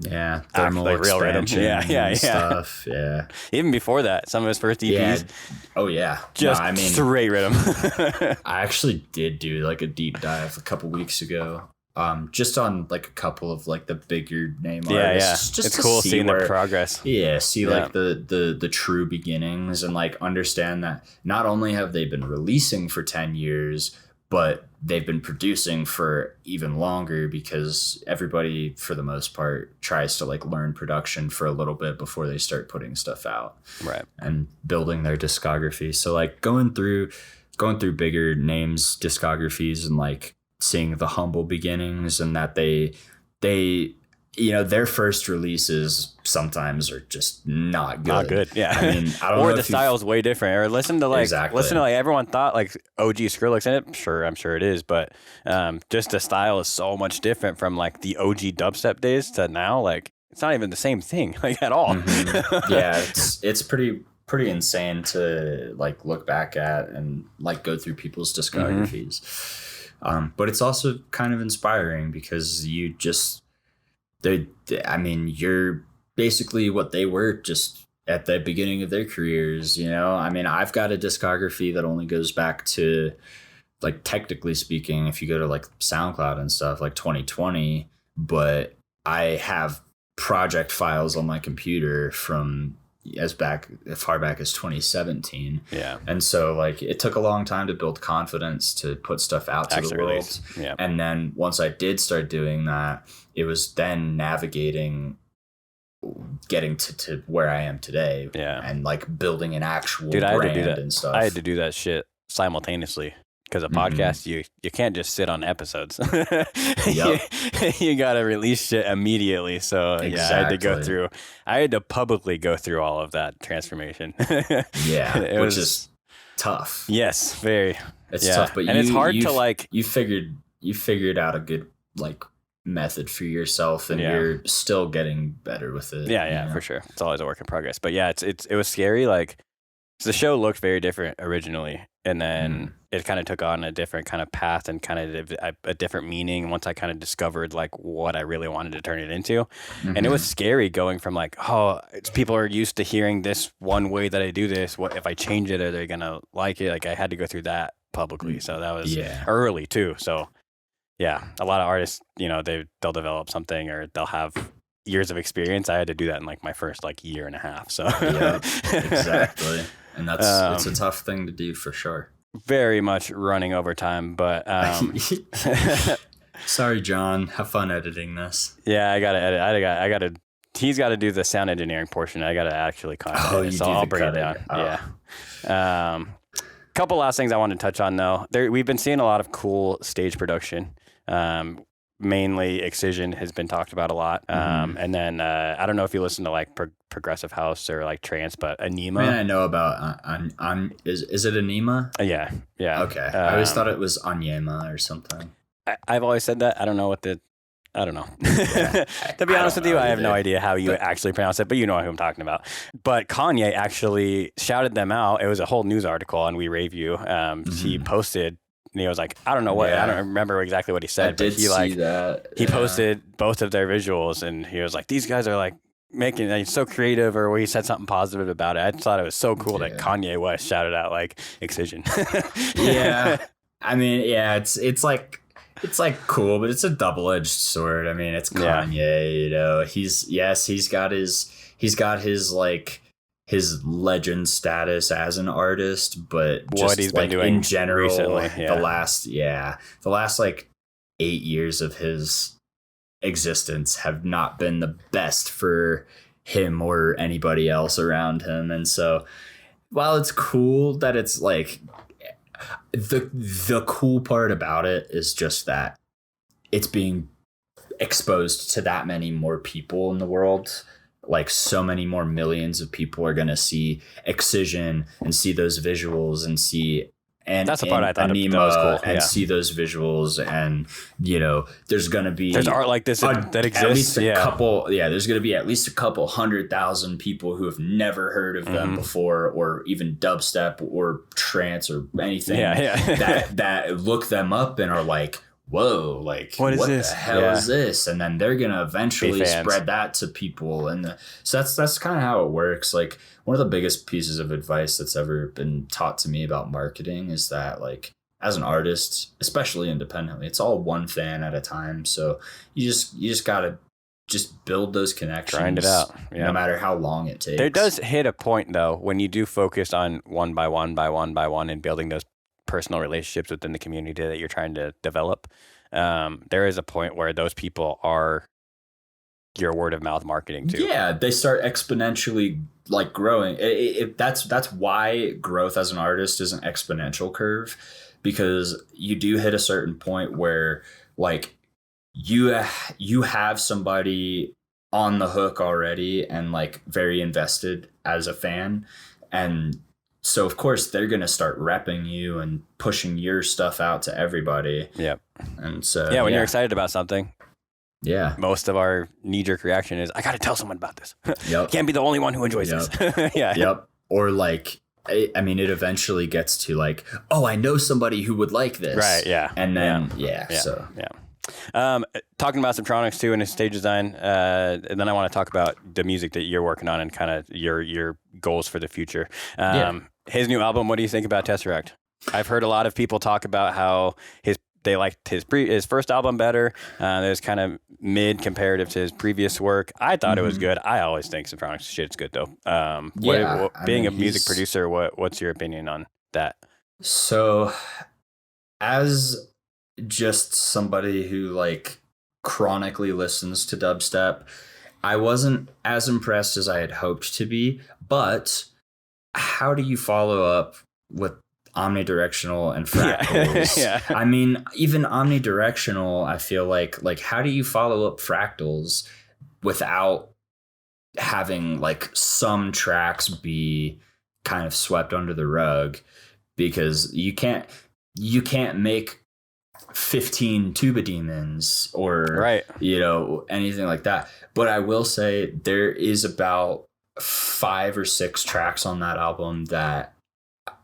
thermal like real rhythm. Stuff. Yeah. Even before that, some of his first EPs. Yeah. Oh yeah. Just straight rhythm. I actually did do like a deep dive a couple weeks ago. Just on like a couple of like the bigger name artists. Just it's cool seeing the progress. Yeah, like the true beginnings and like understand that not only have they been releasing for 10 years, but they've been producing for even longer because everybody, for the most part, tries to like learn production for a little bit before they start putting stuff out. Right. And building their discography. So like going through bigger names' discographies and like seeing the humble beginnings and that they their first releases sometimes are just not good. Not good, yeah. I mean, I don't know the style's way different. Or listen to like everyone thought like OG Skrillex in it. Sure, I'm sure it is, but just the style is so much different from like the OG dubstep days to now. Like it's not even the same thing like at all. Mm-hmm. Yeah, it's pretty insane to like look back at and like go through people's discographies. Mm-hmm. But it's also kind of inspiring because you're basically what they were just at the beginning of their careers, you know? I mean, I've got a discography that only goes back to, like, technically speaking, if you go to, like, SoundCloud and stuff, like 2020, but I have project files on my computer from as far back as 2017. Yeah. And so, like, it took a long time to build confidence to put stuff out to the world. Yeah. And then once I did start doing that, it was then getting to where I am today. Yeah. And like building an actual brand and stuff. I had to do that shit simultaneously because a podcast, you can't just sit on episodes. Yep. You got to release shit immediately. So Exactly. I had to publicly go through all of that transformation. Yeah. Which is tough. Yes. Very. It's tough, but it's hard to like, you figured out a good like method for yourself and you're still getting better with it. Yeah, for sure. It's always a work in progress. But yeah, it was scary. Like the show looked very different originally, and then it kind of took on a different kind of path and kind of a different meaning once I kind of discovered like what I really wanted to turn it into. And it was scary going from like, people are used to hearing this one way that I do this. What if I change it? Are they gonna like it? Like I had to go through that publicly. So that was early too. So yeah, a lot of artists, they'll develop something or they'll have years of experience. I had to do that in like my first like year and a half. So yeah, exactly. And it's a tough thing to do for sure. Very much running over time, but Sorry, John. Have fun editing this. Yeah, I gotta edit. I gotta. He's got to do the sound engineering portion. I gotta actually contact it, so I'll bring it down. Oh. Yeah. Couple last things I wanted to touch on though. We've been seeing a lot of cool stage production. Mainly Excision has been talked about a lot. And then I don't know if you listen to like progressive house or like trance, but Anima. I know about is it Anima? Yeah. Okay. I always thought it was Anyema or something. I've always said that. I don't know. Yeah, To be honest with you, I have no idea how you actually pronounce it, but you know who I'm talking about. But Kanye actually shouted them out. It was a whole news article on We Rave You. He posted. And he was like, I don't know what, I don't remember exactly what he said, but he posted both of their visuals and he was like, these guys are like making it so creative, or he said something positive about it. I thought it was so cool that Kanye West shouted out like Excision. Yeah. I mean, yeah, it's like cool, but it's a double-edged sword. I mean, it's Kanye, you know, he's got his like his legend status as an artist, but just what he's like been doing in general recently, the last like 8 years of his existence have not been the best for him or anybody else around him. And so while it's cool that it's like the cool part about it is just that it's being exposed to that many more people in the world. Like so many more millions of people are going to see Excision and see those visuals and see that's the part I thought Anima was cool. And see those visuals, and you know there's art like this that exists. There's going to be at least a couple 100,000 people who have never heard of them before, or even dubstep or trance or anything that look them up and are like, whoa, like what the hell is this? And then they're gonna eventually spread that to people, and so that's kind of how it works. Like one of the biggest pieces of advice that's ever been taught to me about marketing is that, like, as an artist, especially independently, it's all one fan at a time. So you just gotta just build those connections, grind it out, no matter how long it takes. There does hit a point though when you do focus on one by one and building those personal relationships within the community that you're trying to develop. There is a point where those people are your word of mouth marketing too. Yeah, they start exponentially like growing. That's why growth as an artist is an exponential curve, because you do hit a certain point where like you have somebody on the hook already and like very invested as a fan, and so of course they're going to start repping you and pushing your stuff out to everybody. Yep. And so when you're excited about something, most of our knee-jerk reaction is, I got to tell someone about this. Yep. Can't be the only one who enjoys this. Yep. Or like, I mean, it eventually gets to like, oh, I know somebody who would like this. Right. Yeah. And then talking about Subtronics too and his stage design, and then I want to talk about the music that you're working on and kind of your goals for the future. His new album, what do you think about Tesseract? I've heard a lot of people talk about how they liked his first album better. It was kind of mid comparative to his previous work. I thought it was good. I always think Subtronics shit's good though. Being a music producer, what's your opinion on that? So, as just somebody who like chronically listens to dubstep, I wasn't as impressed as I had hoped to be. But how do you follow up with omnidirectional and fractals? I mean, even omnidirectional, I feel like how do you follow up fractals without having like some tracks be kind of swept under the rug? Because you can't make 15 tuba demons or anything like that. But I will say there is about 5 or 6 tracks on that album that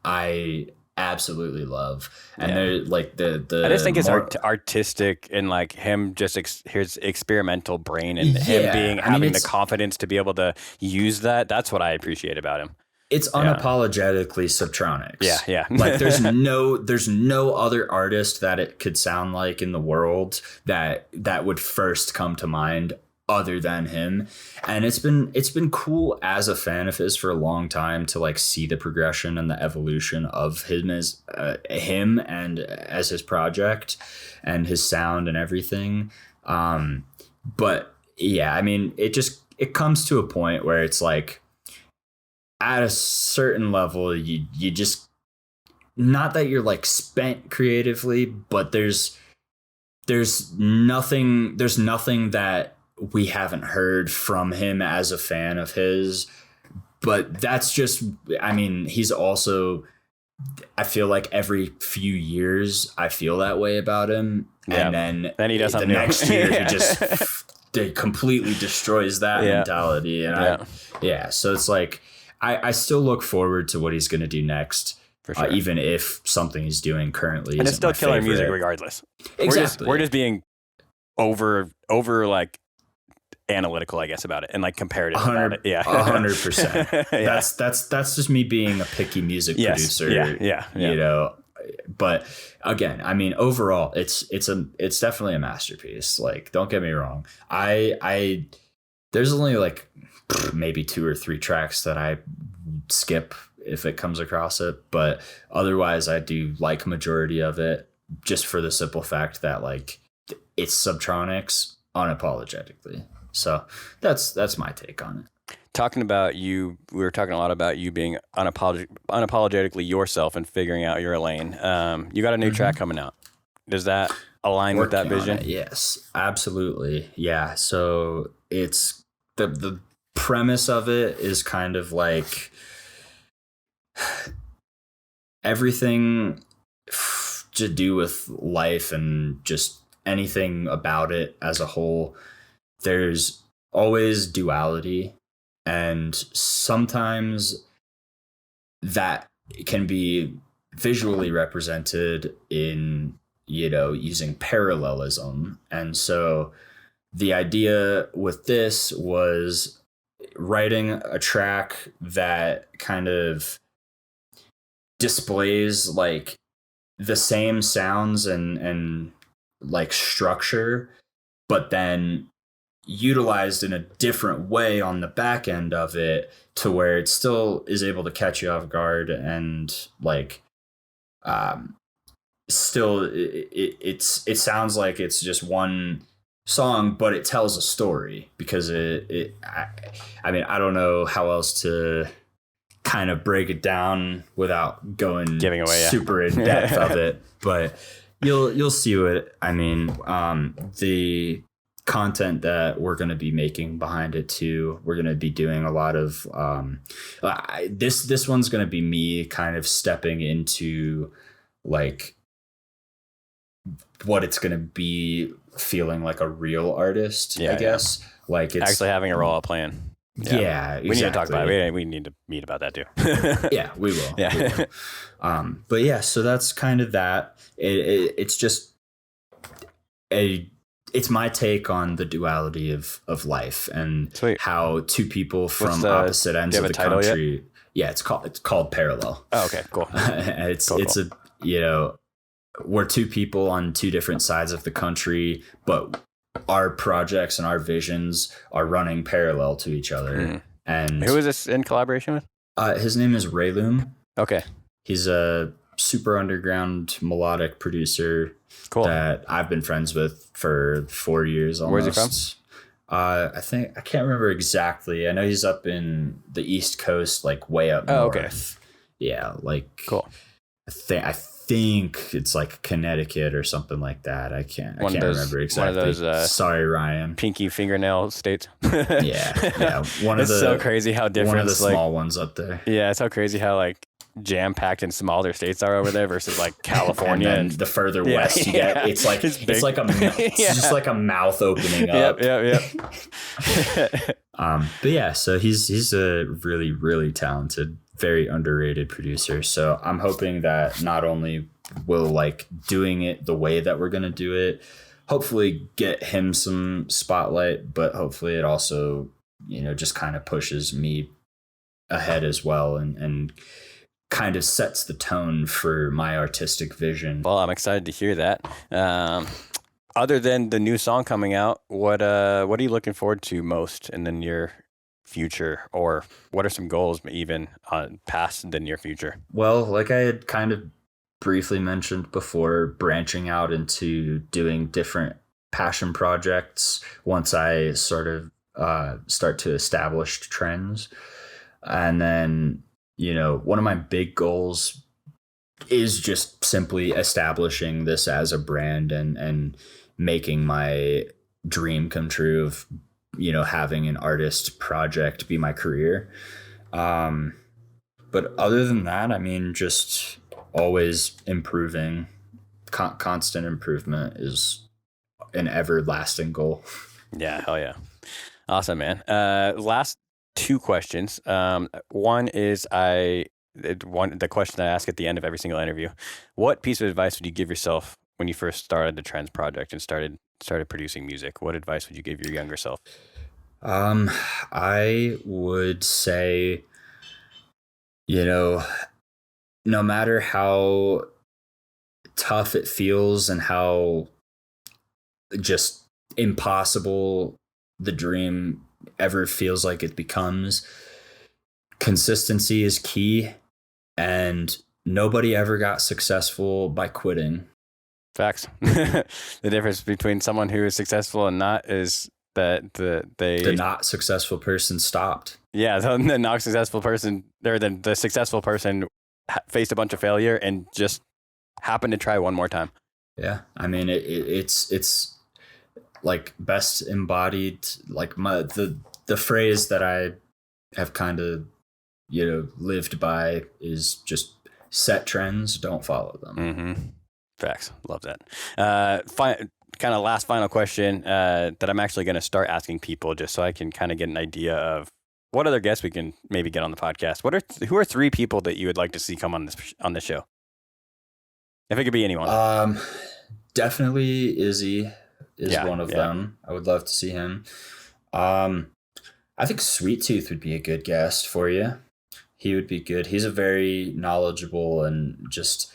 I absolutely love, and they're like the I just think it's artistic and like him just his experimental brain and him having the confidence to be able to use that. That's what I appreciate about him. It's unapologetically Subtronics. Yeah. Like there's no other artist that it could sound like in the world that would first come to mind other than him. And it's been cool as a fan of his for a long time to like see the progression and the evolution of him as him and as his project and his sound and everything. But yeah, I mean, it comes to a point where it's like at a certain level, you just, not that you're like spent creatively, but there's nothing that we haven't heard from him as a fan of his. But that's just, I mean, he's also, I feel like every few years I feel that way about him. Yeah. And then he does something the next year he just completely destroys that mentality. And so it's like, I still look forward to what he's going to do next. For sure. Even if something he's doing currently and it's still killer music regardless. Exactly. We're just being over like analytical, I guess, about it and like comparative about it. Yeah. 100%. That's just me being a picky music producer. Yeah. You know, but again, I mean, overall it's definitely a masterpiece. Like, don't get me wrong. There's only like maybe 2 or 3 tracks that I skip if it comes across it, but otherwise I do like majority of it, just for the simple fact that like it's Subtronics unapologetically. So that's my take on it. Talking about you, we were talking a lot about you being unapologetically yourself and figuring out your lane. You got a new track coming out. Does that align with that vision? Yes, absolutely. Yeah. So it's the premise of it is kind of like everything to do with life and just anything about it as a whole. There's always duality, and sometimes that can be visually represented in, you know, using parallelism. And so the idea with this was writing a track that kind of displays like the same sounds and like structure, but then utilized in a different way on the back end of it, to where it still is able to catch you off guard and like still it sounds like it's just one song, but it tells a story, because I mean, I don't know how else to kind of break it down without giving away super in depth of it, but you'll see what I mean. The content that we're going to be making behind it too, we're going to be doing a lot of this one's going to be me kind of stepping into like what it's going to be feeling like a real artist, I guess. Like it's actually having a role plan. Yeah, exactly. We need to talk about it. We need to meet about that too. Yeah, we will. Yeah. We will. But yeah, so that's kind of that. It's just it's my take on the duality of life and how two people from opposite ends of the country. Yet? Yeah, it's called Parallel. Oh, okay, cool. It's a, you know, we're two people on two different sides of the country, but our projects and our visions are running parallel to each other. Mm. And who is this in collaboration with? His name is Rayloom. Okay. He's a super underground melodic producer that I've been friends with for 4 years almost. Where's he from? I can't remember exactly. I know he's up in the East Coast, like way up north. Okay. Yeah, like cool. I think it's like Connecticut or something like that. I can't remember exactly. One of those, sorry, Ryan. Pinky fingernail states. yeah. It's so crazy how different. One of the small ones up there. Yeah, it's so crazy how like jam packed and smaller states are over there versus like California. And then the further west you get, it's like it's just like a mouth opening up. Yep. But yeah, so he's a really, really talented, very underrated producer. So I'm hoping that not only will like doing it the way that we're going to do it, hopefully get him some spotlight, but hopefully it also, you know, just kind of pushes me ahead as well and kind of sets the tone for my artistic vision. Well, I'm excited to hear that. other than the new song coming out, what are you looking forward to most in the near future, or what are some goals even past the near future? Well, like I had kind of briefly mentioned before, branching out into doing different passion projects once I sort of start to establish trends. And then, one of my big goals is just simply establishing this as a brand and making my dream come true of, having an artist project be my career. But other than that, I mean, just always improving. Constant improvement is an everlasting goal. Yeah, hell yeah. Awesome, man. Last two questions. One is the question I ask at the end of every single interview. What piece of advice would you give yourself when you first started the Trends project and started producing music? What advice would you give your younger self? I would say, no matter how tough it feels and how just impossible the dream ever feels like it becomes, consistency is key, and nobody ever got successful by quitting. Facts. The difference between someone who is successful and not is that the not successful person stopped. Yeah, the not successful person, or the successful person faced a bunch of failure and just happened to try one more time. Yeah, I mean it's like best embodied, like the phrase that I have kind of lived by is just set trends, don't follow them. Mm-hmm. Facts. Love that. Kind of last final question that I'm actually going to start asking people just so I can kind of get an idea of what other guests we can maybe get on the podcast. Who are 3 people that you would like to see come on the show? If it could be anyone. Definitely Izzy is one of them. I would love to see him. I think Sweet Tooth would be a good guest for you. He would be good. He's a very knowledgeable and just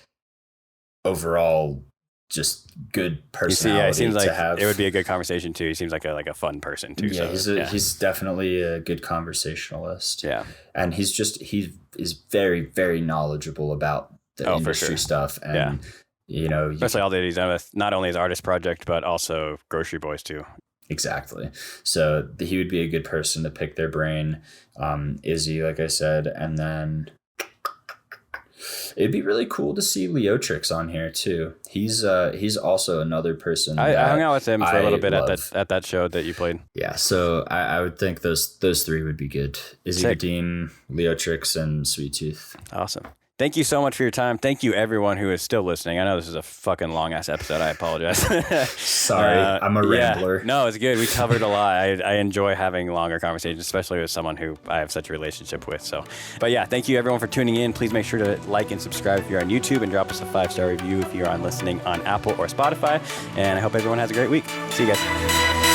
overall just good personality. It seems like to have. It would be a good conversation too. He seems like a fun person too. Yeah, he's definitely a good conversationalist. Yeah, and he is very, very knowledgeable about the industry stuff, and especially all that he's done with not only his artist project but also Grocery Boys too. Exactly. So he would be a good person to pick their brain. Izzy, like I said, and then it'd be really cool to see Leotrix on here too. He's also another person. I hung out with him for a little bit at that show that you played. Yeah, so I would think those 3 would be good. Izzy Vadim, Leotrix, and Sweet Tooth. Awesome. Thank you so much for your time. Thank you, everyone who is still listening. I know this is a fucking long-ass episode. I apologize. Sorry, I'm a rambler. No, it's good. We covered a lot. I enjoy having longer conversations, especially with someone who I have such a relationship with. But yeah, thank you, everyone, for tuning in. Please make sure to like and subscribe if you're on YouTube, and drop us a 5-star review if you're listening on Apple or Spotify. And I hope everyone has a great week. See you guys.